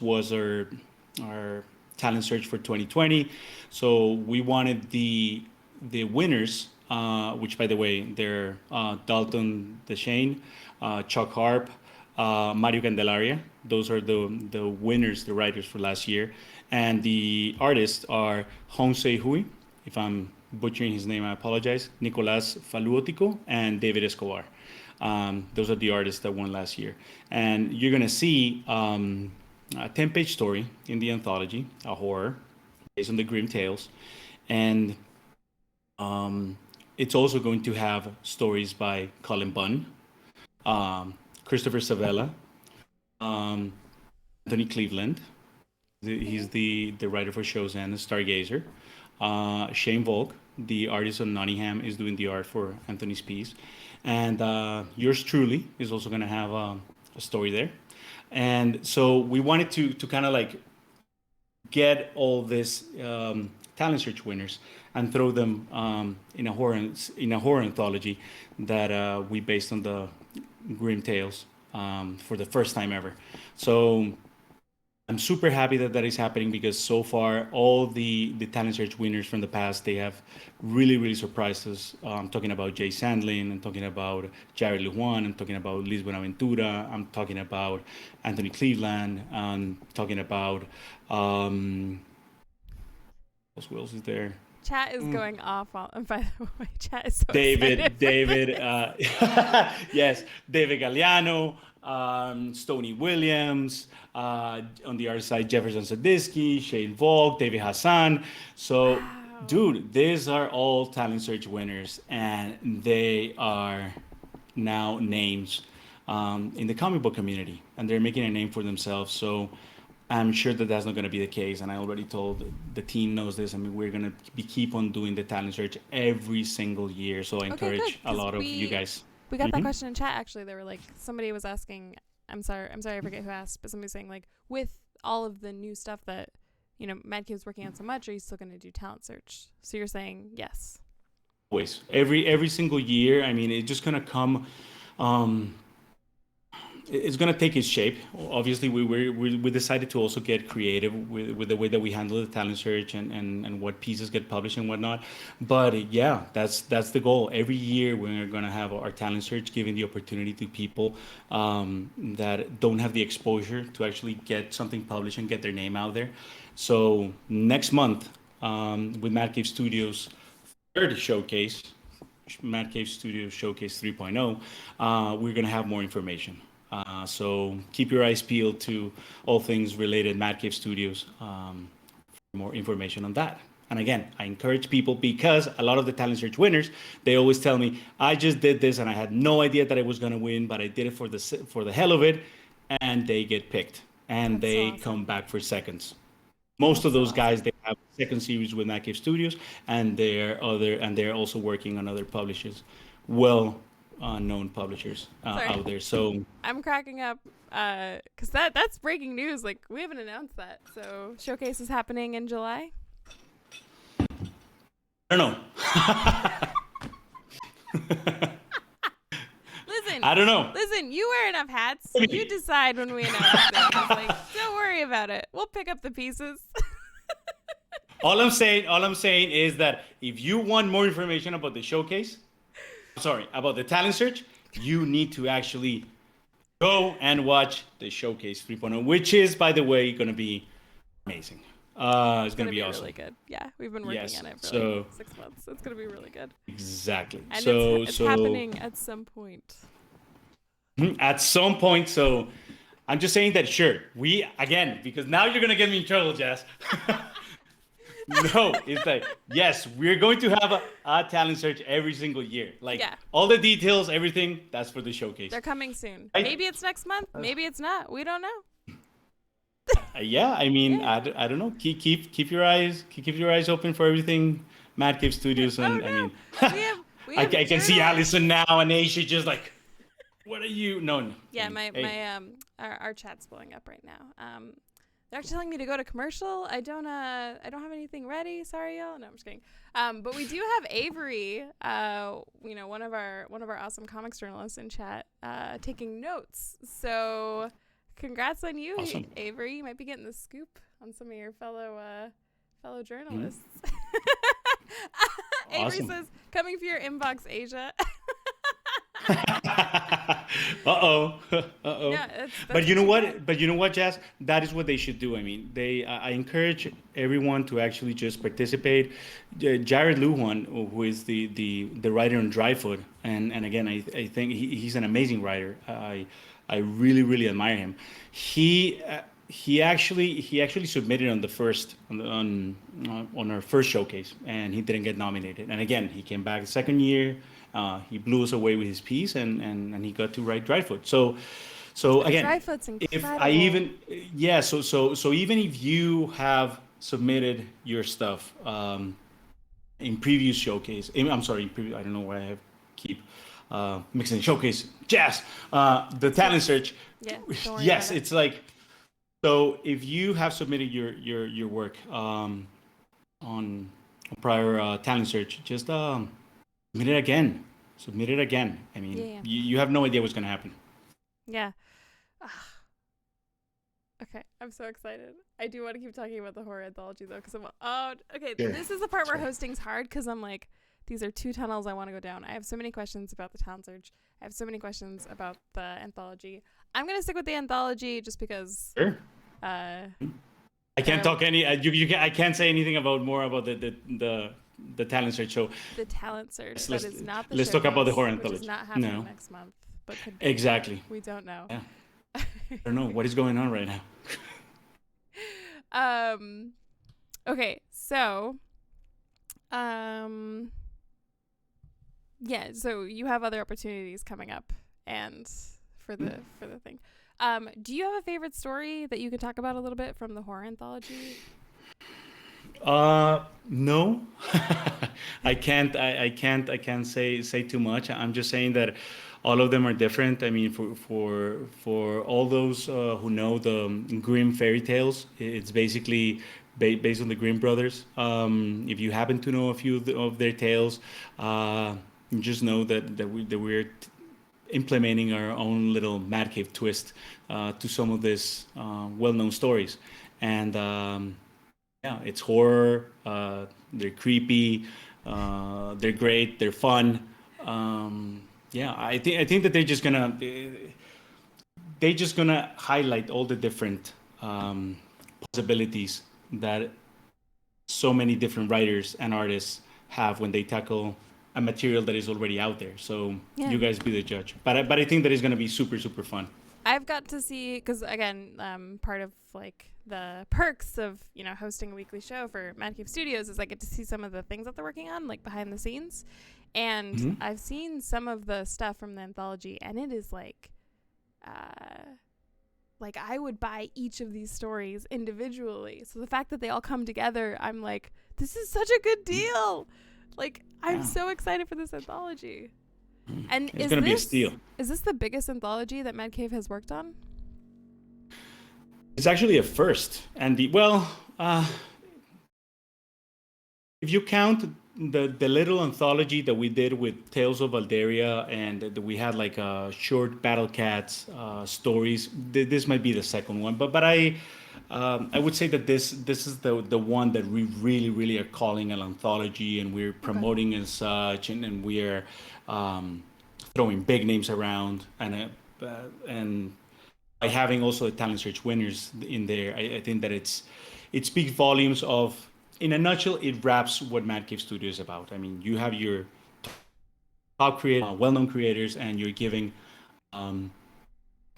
was our talent search for 2020. So we wanted the winners, which by the way they're Dalton Deshane, Chuck Harp, Mario Candelaria. Those are the winners, the writers for last year, and the artists are Hong Se Hui. If I'm butchering his name, I apologize. Nicolas Faluotico and David Escobar. Those are the artists that won last year. And you're going to see a 10-page story in the anthology, a horror, based on the Grim Tales. And um, it's also going to have stories by Colin Bunn, Christopher Savella, um, Anthony Cleveland. Okay. He's the writer for Shows and Stargazer. Shane Volk, the artist of Nottingham, is doing the art for Anthony's piece. And yours truly is also going to have a story there. And so we wanted to kind of like get all these talent search winners and throw them in a horror anthology that we based on the Grim Tales for the first time ever. So I'm super happy that that is happening because so far all the talent search winners from the past they have really surprised us. I'm talking about Jay Sandlin, I'm talking about Jared Lujuan, I'm talking about Liz Buenaventura, I'm talking about Anthony Cleveland, I'm talking about um, who else is there? Chat is Mm. going off. By the way, chat is so excited David, for David, this. yes, David Galliano, Stoney Williams, on the other side, Jefferson Sadisky, Shane Volk, David Hassan. So, Wow. dude, these are all talent search winners, and they are now names in the comic book community, and they're making a name for themselves. So, I'm sure that that's not going to be the case, and I already told the team knows this. I mean, we're going to be keep on doing the talent search every single year. So I Okay, good. encourage a Because lot of you guys. we got that Hmm. question in chat. Actually, they were like, somebody was asking. I'm sorry, I forget who asked, but somebody was saying like, with all of the new stuff that Mad Cave's working on so much, are you still going to do talent search? So you're saying yes. Always, every single year. I mean, it's just gonna come. Um, it's going to take its shape. Obviously, we decided to also get creative with the way that we handle the talent search and what pieces get published and whatnot. But yeah, that's the goal. Every year we're going to have our talent search, giving the opportunity to people that don't have the exposure to actually get something published and get their name out there. So next month, with Mad Cave Studios' third showcase, Mad Cave Studios Showcase 3.0, we're going to have more information. So keep your eyes peeled to all things related Mad Cave Studios for more information on that. And again, I encourage people, because a lot of the talent search winners, they always tell me, I just did this and I had no idea that I was going to win, but I did it for the hell of it, and they get picked and That's they so awesome. come back for seconds. Most of That's so those guys, awesome. they have a second series with Mad Cave Studios, and they're also working on other publishers, well known publishers Sorry. out there. So I'm cracking up because that's breaking news. Like, we haven't announced that. So showcase is happening in July. I don't know. Listen, I don't know. listen. You wear enough hats. You decide when we announce things. Like, don't worry about it. We'll pick up the pieces. All I'm saying is that if you want more information about the showcase, sorry, about the talent search, you need to actually go and watch the showcase 3.0, which is, by the way, going to be amazing. It's going to be awesome. Really good. Yeah, we've been working on it for like 6 months. It's going to be really good. Exactly. And it's happening at some point. At some point. So I'm just saying that, sure, again, because now you're going to get me in trouble, Jazz. No, it's like, yes, we're going to have a talent search every single year. Like, all the details, everything, that's for the showcase. They're coming soon. Maybe it's next month. Maybe it's not. We don't know. Yeah, I mean, I don't know. Keep your eyes open for everything Mad Cave Studios. And I mean, I can see Allison now and Aisha just like, what are you? No. Yeah, our chat's blowing up right now. They're actually telling me to go to commercial. I don't have anything ready. Sorry, y'all. No, I'm just kidding. But we do have Avery, one of our awesome comics journalists in chat, taking notes. So congrats on you, awesome. Avery. You might be getting the scoop on some of your fellow journalists. Avery says, coming for your inbox, Asia. Uh-oh. Yeah, but you know what, Jazz? That is what they should do. I mean, I encourage everyone to actually just participate. Jared Lujan, who is the writer on Dryfoot, and again, I think he's an amazing writer. I really, really admire him. He actually submitted on our first showcase, and he didn't get nominated. And again, he came back the second year. He blew us away with his piece, and he got to write Dryfoot. So again, Dryfoot's incredible. So even if you have submitted your stuff in previous showcase, I don't know why I have keep mixing showcase, Jazz, the talent search. Yeah. Yes, it's like, so if you have submitted your work on prior talent search, just submit it again. I mean, you have no idea what's going to happen. Yeah. Okay, I'm so excited. I do want to keep talking about the horror anthology, though, because this is the part where hosting's hard, because I'm like, these are two tunnels I want to go down. I have so many questions about the talent search. I have so many questions about the anthology. I'm going to stick with the anthology just because... Sure. I can't talk I can't say anything about the talent search show. The talent search. That is not the Let's talk about the horror anthology. Which is not happening next month, but could be. Exactly. We don't know. Yeah. I don't know what is going on right now. Okay, so so you have other opportunities coming up, and for the thing. Do you have a favorite story that you can talk about a little bit from the horror anthology? No. I can't say too much. I'm just saying that all of them are different. I mean, for all those who know the grim fairy tales, it's basically based on the Grimm brothers. If you happen to know a few of their tales, uh, just know that we're implementing our own little Mad Cave twist to some of these well-known stories. And yeah, it's horror. They're creepy. They're great. They're fun. Yeah, I think that they're just gonna highlight all the different possibilities that so many different writers and artists have when they tackle a material that is already out there. So Yeah. you guys be the judge. But I think that it's gonna be super super fun. I've got to see, because again, part of like the perks of hosting a weekly show for Mad Cave Studios is I get to see some of the things that they're working on, like behind the scenes, and Hmm. I've seen some of the stuff from the anthology, and it is like I would buy each of these stories individually. So the fact that they all come together, I'm like, this is such a good deal. Like, I'm Yeah, so excited for this anthology. And it's gonna be a steal. is this the biggest anthology that Mad Cave has worked on? It's actually a first, and if you count the little anthology that we did with Tales of Valderia, and we had like short Battle Cats stories, this might be the second one. But I would say that this is the one that we really really are calling an anthology, and we're Okay. promoting and such, and we're um, throwing big names around, and by having also the talent search winners in there, I think that it speaks volumes of, in a nutshell, it wraps what Mad Cave Studio is about. I mean, you have your top creator, well-known creators, and you're giving um,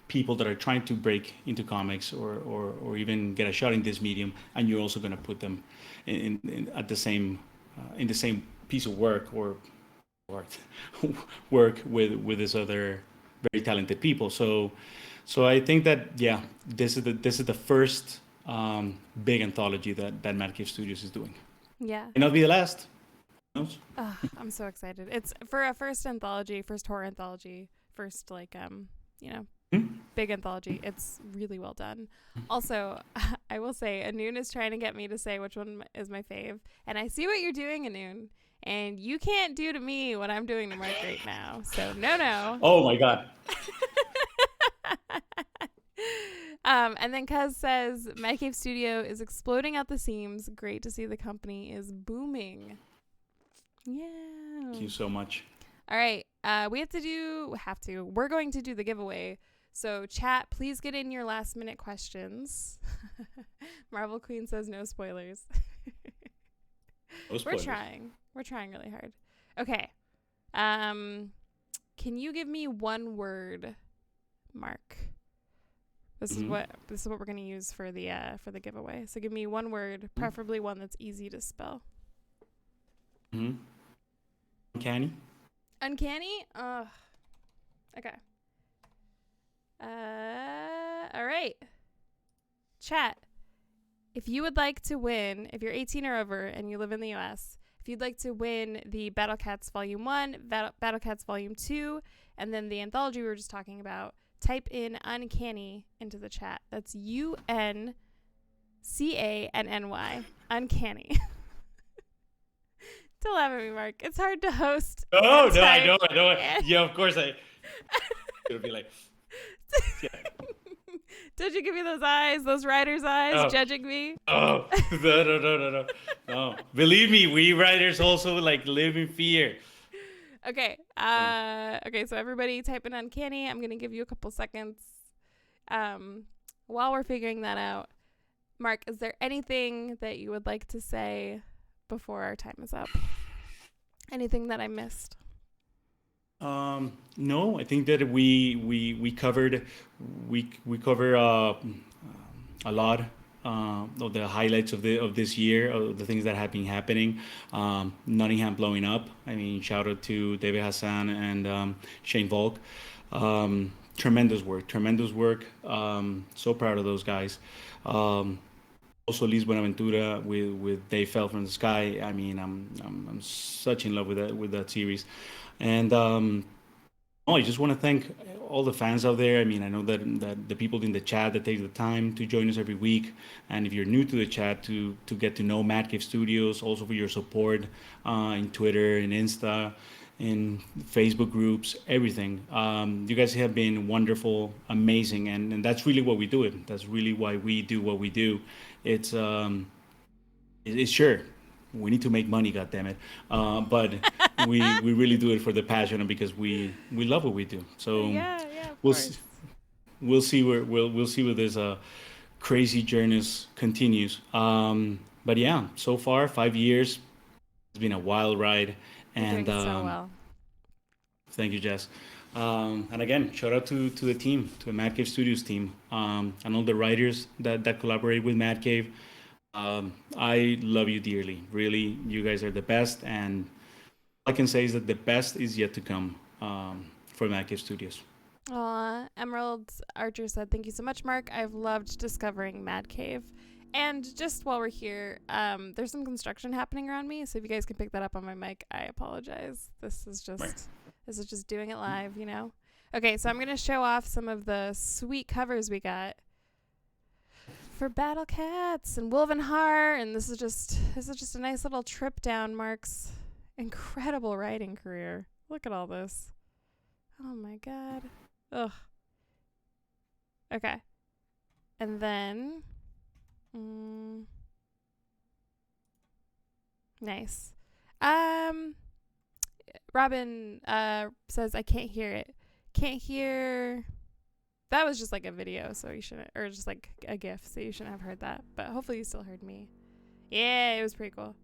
people that are trying to break into comics, or even get a shot in this medium, and you're also going to put them at the same in the same piece of work, or art work with this other very talented people. So I think that, yeah, this is the first big anthology that Mad Cave Studios is doing. Yeah. And not be the last. Who knows? I'm so excited. It's for a first anthology, first horror anthology, first you know, Hmm? big anthology. It's really well done. Also, I will say Anun is trying to get me to say which one is my fave, and I see what you're doing, Anun. And you can't do to me what I'm doing to Mark right now. So no, no. Oh my God. And then Kuz says, Mad Cave Studio is exploding at the seams. Great to see the company is booming. Yeah. Thank you so much. All right. We're going to do the giveaway. So chat, please get in your last minute questions. Marvel Queen says no spoilers. No spoilers. We're trying really hard. Okay. Can you give me one word, Mark? This is Hmm. what we're gonna use for the giveaway. So give me one word, preferably one that's easy to spell. Hmm. Uncanny. Uncanny? Okay. All right. Chat. If you would like to win, if you're 18 or over and you live in the US, if you'd like to win the Battle Cats Volume 1, Battle Cats Volume 2, and then the anthology we were just talking about, type in Uncanny into the chat. That's UNCANNY. Uncanny. Don't laugh at me, Mark. It's hard to host. Oh and no, I type know, I know. and- Yeah, of course it'll be like, yeah. Did you give me those eyes, those writer's eyes, Oh, judging me? oh, no, no, no, no, no, no. Believe me, we writers also like live in fear. Okay. So, Okay, so everybody type in Uncanny. I'm going to give you a couple seconds. While we're figuring that out, Mark, is there anything that you would like to say before our time is up? Anything that I missed? no, I think that we covered we cover a lot of the highlights of this year, of the things that have been happening. Nottingham blowing up. I mean, shout out to David Hassan and Shane Volk. Tremendous work, tremendous work. So proud of those guys. Um, Also, Liz Buenaventura with They Fell from the Sky. I mean, I'm such in love with that series, and Oh, I just want to thank all the fans out there. I mean, I know that the people in the chat that take the time to join us every week, and if you're new to the chat, to get to know Mad Cave Studios, also for your support in Twitter, in Insta, in Facebook groups, everything. You guys have been wonderful, amazing, and that's really what we do. It. That's really why we do what we do. It's it's sure we need to make money, God damn it, but we really do it for the passion and because we love what we do. So Yeah, yeah, of we'll see, course. we'll see where this crazy journeys continues. But yeah, so far 5 years, it's been a wild ride, You're and doing so well. thank you, Jess. And again, shout out to the team, to the Mad Cave Studios team, and all the writers that collaborate with Mad Cave. I love you dearly. Really, you guys are the best, and all I can say is that the best is yet to come for Mad Cave Studios. Aw, Emerald Archer said, "Thank you so much, Mark. I've loved discovering Mad Cave." And just while we're here, there's some construction happening around me, so if you guys can pick that up on my mic, I apologize. Right. This is just doing it live, you know. Okay, so I'm gonna show off some of the sweet covers we got for Battle Cats and Woven Heart, and this is just a nice little trip down Mark's incredible writing career. Look at all this. Oh my god. Ugh. Okay. And then nice. Um Robin says I can't hear it. Can't hear. That was just like a video, so you shouldn't, or just like a GIF, so you shouldn't have heard that. But hopefully you still heard me. Yeah, it was pretty cool.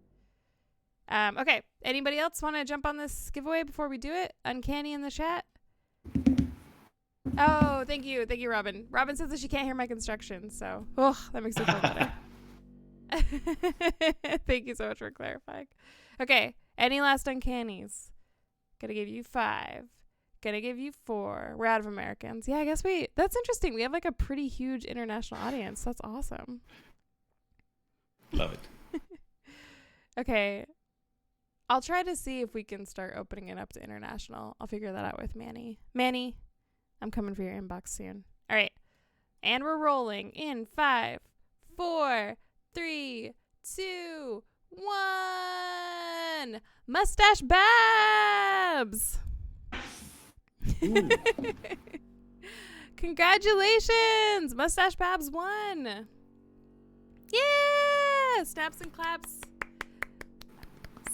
Okay. Anybody else want to jump on this giveaway before we do it? Uncanny in the chat. Oh, thank you, Robin. Robin says that she can't hear my construction, so that makes me feel better. Thank you so much for clarifying. Okay. Any last uncannies? Gonna give you 5. Gonna give you 4. We're out of Americans. Yeah, I guess that's interesting. We have like a pretty huge international audience. That's awesome. Love it. Okay. I'll try to see if we can start opening it up to international. I'll figure that out with Manny. Manny, I'm coming for your inbox soon. All right. And we're rolling in 5, 4, 3, 2, 1. Mustache Babs. Ooh. Congratulations. Mustache Babs won. Yeah. Snaps and claps.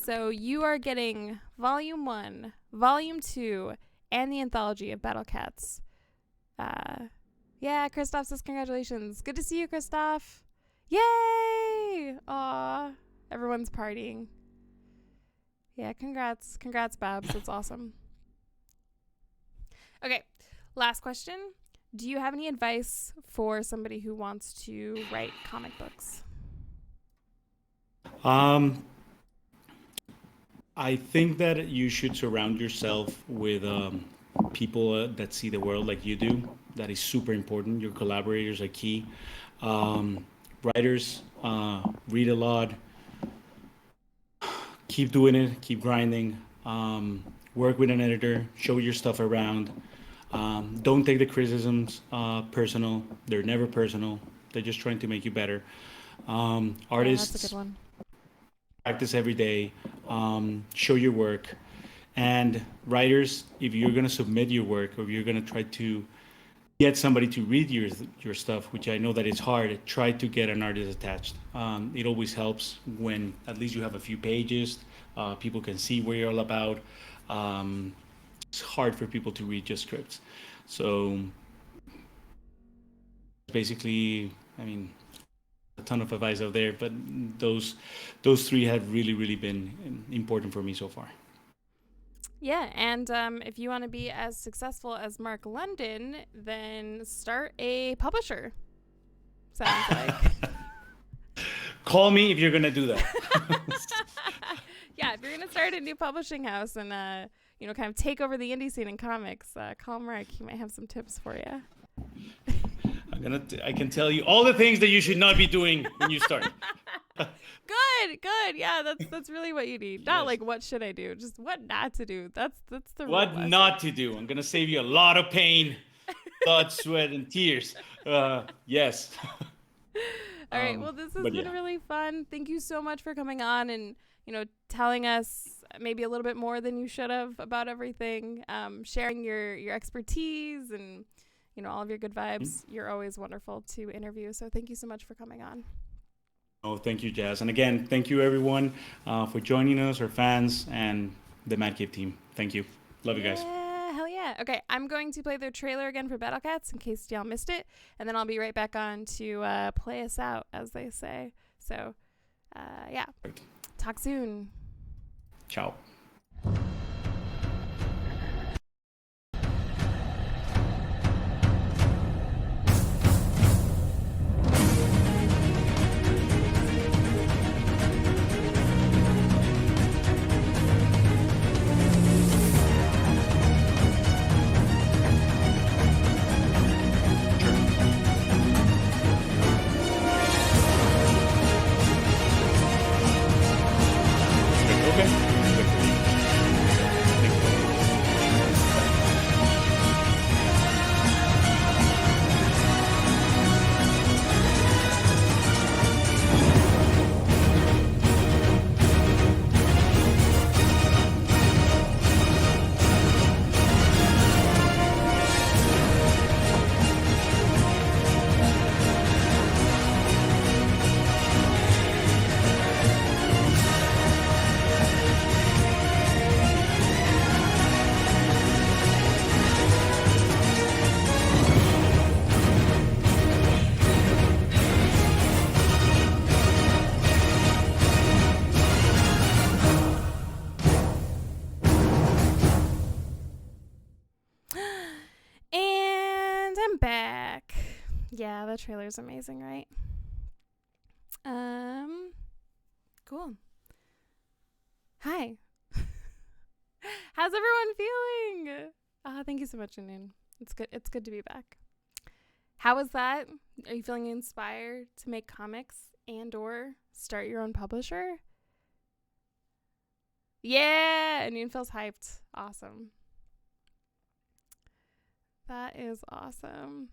So you are getting Volume 1, Volume 2, and the anthology of Battle Cats. Yeah, Christoph says congratulations. Good to see you, Christoph. Yay! Aw, everyone's partying. Yeah, congrats. Congrats, Babs. That's awesome. Okay, last question. Do you have any advice for somebody who wants to write comic books? I think that you should surround yourself with people that see the world like you do. That is super important. Your collaborators are key. Um, Writers, read a lot, keep doing it, keep grinding, work with an editor, show your stuff around. Don't take the criticisms personal. They're never personal. They're just trying to make you better. Yeah, that's a good Artists, one. practice every day, show your work. And writers, if you're going to submit your work or if you're going to try to get somebody to read your stuff, which I know that it's hard, try to get an artist attached. It always helps when at least you have a few pages. People can see what you're all about. It's hard for people to read just scripts. So basically, I mean, a ton of advice out there, but those three have really been important for me so far. Yeah, and if you want to be as successful as Mark London, then start a publisher. Sounds like. Call me if you're gonna do that. Yeah, if you're gonna start a new publishing house and kind of take over the indie scene in comics, call Mark. He might have some tips for you. I can tell you all the things that you should not be doing when you start. Good. Yeah, that's really what you need. Not Yes. like what should I do, just what not to do. That's the real What lesson. not to do. I'm gonna save you a lot of pain, blood, sweat, and tears. Yes. All right. Well, this has But been yeah. really fun. Thank you so much for coming on and, telling us maybe a little bit more than you should have about everything. Sharing your expertise and, all of your good vibes. You're always wonderful to interview. So thank you so much for coming on. Oh, thank you, Jazz. And again, thank you everyone for joining us, our fans, and the Mad Cave team. Thank you. Love you guys. Yeah, hell yeah. Okay, I'm going to play their trailer again for Battle Cats in case y'all missed it. And then I'll be right back on to play us out, as they say. So, yeah. Right. Talk soon. Ciao. And I'm back. Yeah, the trailer's amazing, right? Cool. Hi. How's everyone feeling? Thank you so much, Janine. It's good to be back. How was that? Are you feeling inspired to make comics and or start your own publisher? Yeah, Noon feels hyped. Awesome. That is awesome.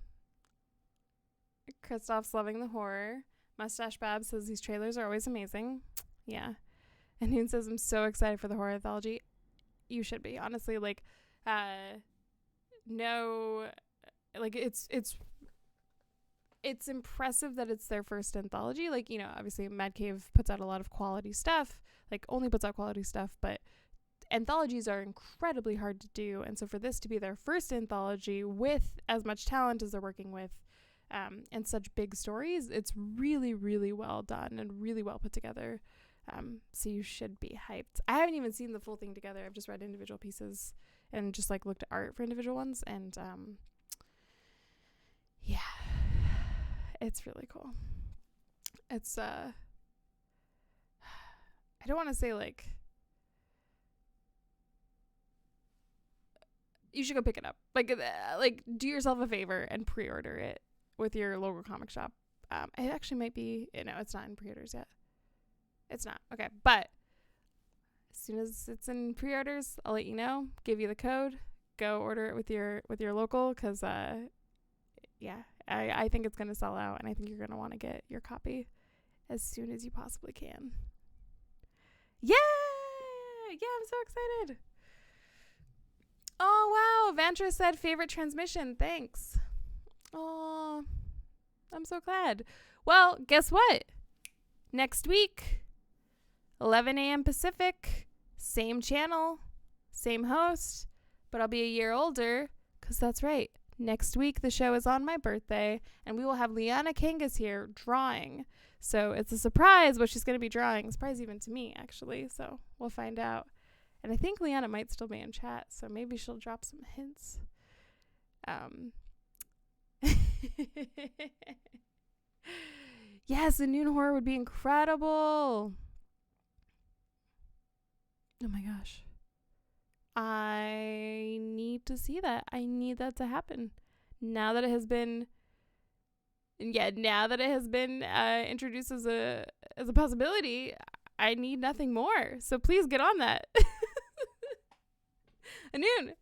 Christoph's loving the horror. Mustache Bab says these trailers are always amazing. Yeah. And Noon says, I'm so excited for the horror anthology. You should be, honestly. Like, no, like it's impressive that it's their first anthology. Like, obviously Mad Cave puts out a lot of quality stuff, like only puts out quality stuff, but anthologies are incredibly hard to do. And so for this to be their first anthology with as much talent as they're working with, and such big stories, it's really, really well done and really well put together. So you should be hyped. I haven't even seen the full thing together. I've just read individual pieces and just like looked at art for individual ones. And yeah, it's really cool. It's I don't want to say like you should go pick it up. Like do yourself a favor and pre-order it with your local comic shop. It actually might be. No, it's not in pre-orders yet. It's not. Okay, but as soon as it's in pre-orders, I'll let you know. Give you the code. Go order it with your local, because yeah, I think it's gonna sell out, and I think you're gonna want to get your copy as soon as you possibly can. Yeah, I'm so excited. Oh wow, Vantra said favorite transmission. Thanks. Oh, I'm so glad. Well, guess what? Next week, 11 a.m. Pacific, same channel, same host, but I'll be a year older, because that's right. Next week, the show is on my birthday, and we will have Liana Kangas here drawing. So it's a surprise what she's going to be drawing. Surprise even to me, actually. So we'll find out. And I think Liana might still be in chat, so maybe she'll drop some hints. Yes, a noon horror would be incredible. Oh my gosh. I need to see that. I need that to happen. Now that it has been introduced as as a possibility. I need nothing more. So please get on that. Anoon,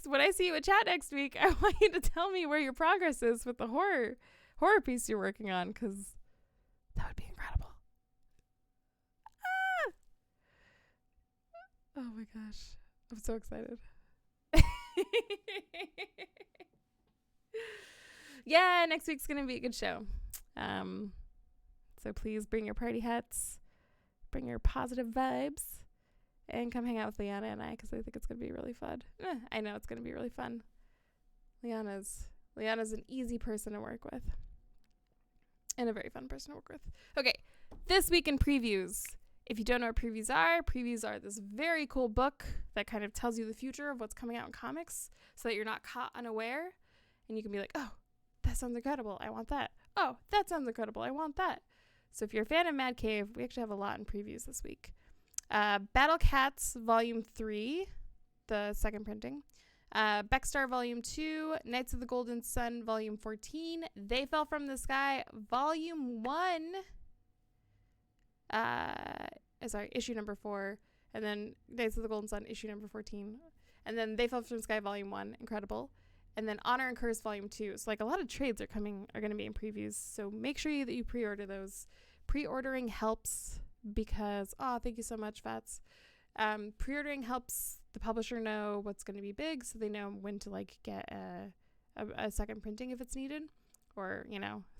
when I see you at chat next week, I want you to tell me where your progress is with the horror piece you're working on, because that would be incredible. Ah! Oh my gosh. I'm so excited. Yeah, next week's going to be a good show. So please bring your party hats, bring your positive vibes, and come hang out with Liana and I, because I think it's going to be really fun. I know it's going to be really fun. Liana's an easy person to work with, and a very fun person to work with. Okay, this week in previews. If you don't know what previews are this very cool book that kind of tells you the future of what's coming out in comics, so that you're not caught unaware, and you can be like, oh, that sounds incredible, I want that. Oh, that sounds incredible, I want that. So if you're a fan of Mad Cave, we actually have a lot in previews this week. Battle Cats Volume 3, the second printing. Beckstar Volume 2, Knights of the Golden Sun Volume 14, They Fell from the Sky Volume 1, issue number 4, and then Knights of the Golden Sun issue number 14, and then They Fell from the Sky Volume 1, incredible, and then Honor and Curse Volume 2. So like a lot of trades are going to be in previews, so make sure that you pre-order those. Pre-ordering helps because, thank you so much, Fats. Pre-ordering helps the publisher know what's going to be big, so they know when to like get a second printing if it's needed, or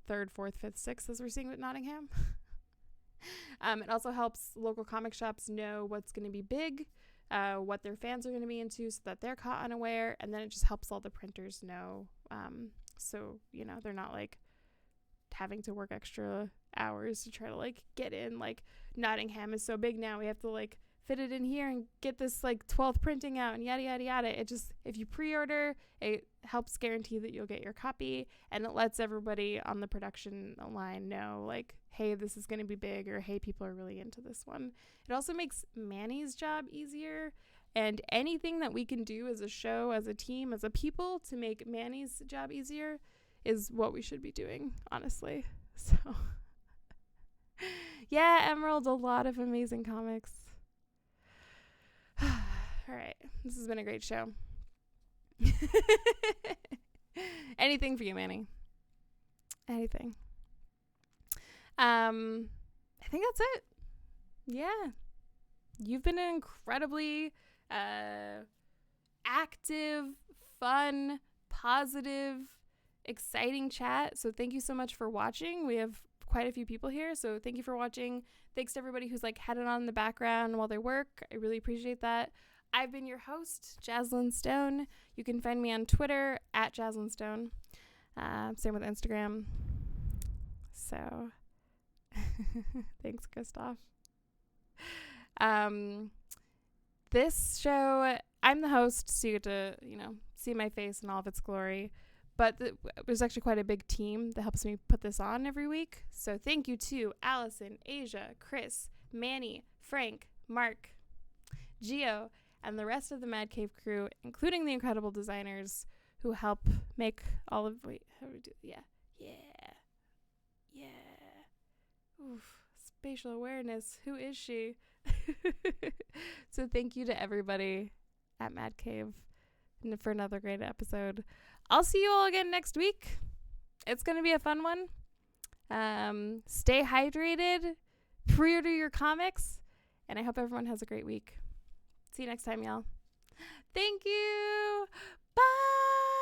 third, fourth, fifth, sixth, as we're seeing with Nottingham. It also helps local comic shops know what's going to be big, what their fans are going to be into, so that they're caught unaware, and then it just helps all the printers know, so they're not like having to work extra hours to try to like get in. Like Nottingham is so big now, we have to like fit it in here and get this like 12th printing out and yada yada yada. It just, if you pre-order, it helps guarantee that you'll get your copy, and it lets everybody on the production line know like, hey, this is going to be big, or hey, people are really into this one. It also makes Manny's job easier, and anything that we can do as a show, as a team, as a people to make Manny's job easier is what we should be doing, honestly. So yeah, Emerald, a lot of amazing comics. All right, this has been a great show. Anything for you, Manny. Anything. I think that's it. Yeah. You've been an incredibly active, fun, positive, exciting chat. So thank you so much for watching. We have quite a few people here, so thank you for watching. Thanks to everybody who's like had it on in the background while they work. I really appreciate that. I've been your host, Jazzlyn Stone. You can find me on Twitter at Jazzlyn Stone. Same with Instagram. So thanks, Christoph. This show, I'm the host, so you get to, see my face in all of its glory. But there's actually quite a big team that helps me put this on every week. So thank you to Allison, Asia, Chris, Manny, Frank, Mark, Gio, and the rest of the Mad Cave crew, including the incredible designers who help make all of... Wait, how do we do... Yeah. Oof, spatial awareness. Who is she? So thank you to everybody at Mad Cave for another great episode. I'll see you all again next week. It's going to be a fun one. Stay hydrated. Pre-order your comics. And I hope everyone has a great week. See you next time, y'all. Thank you. Bye.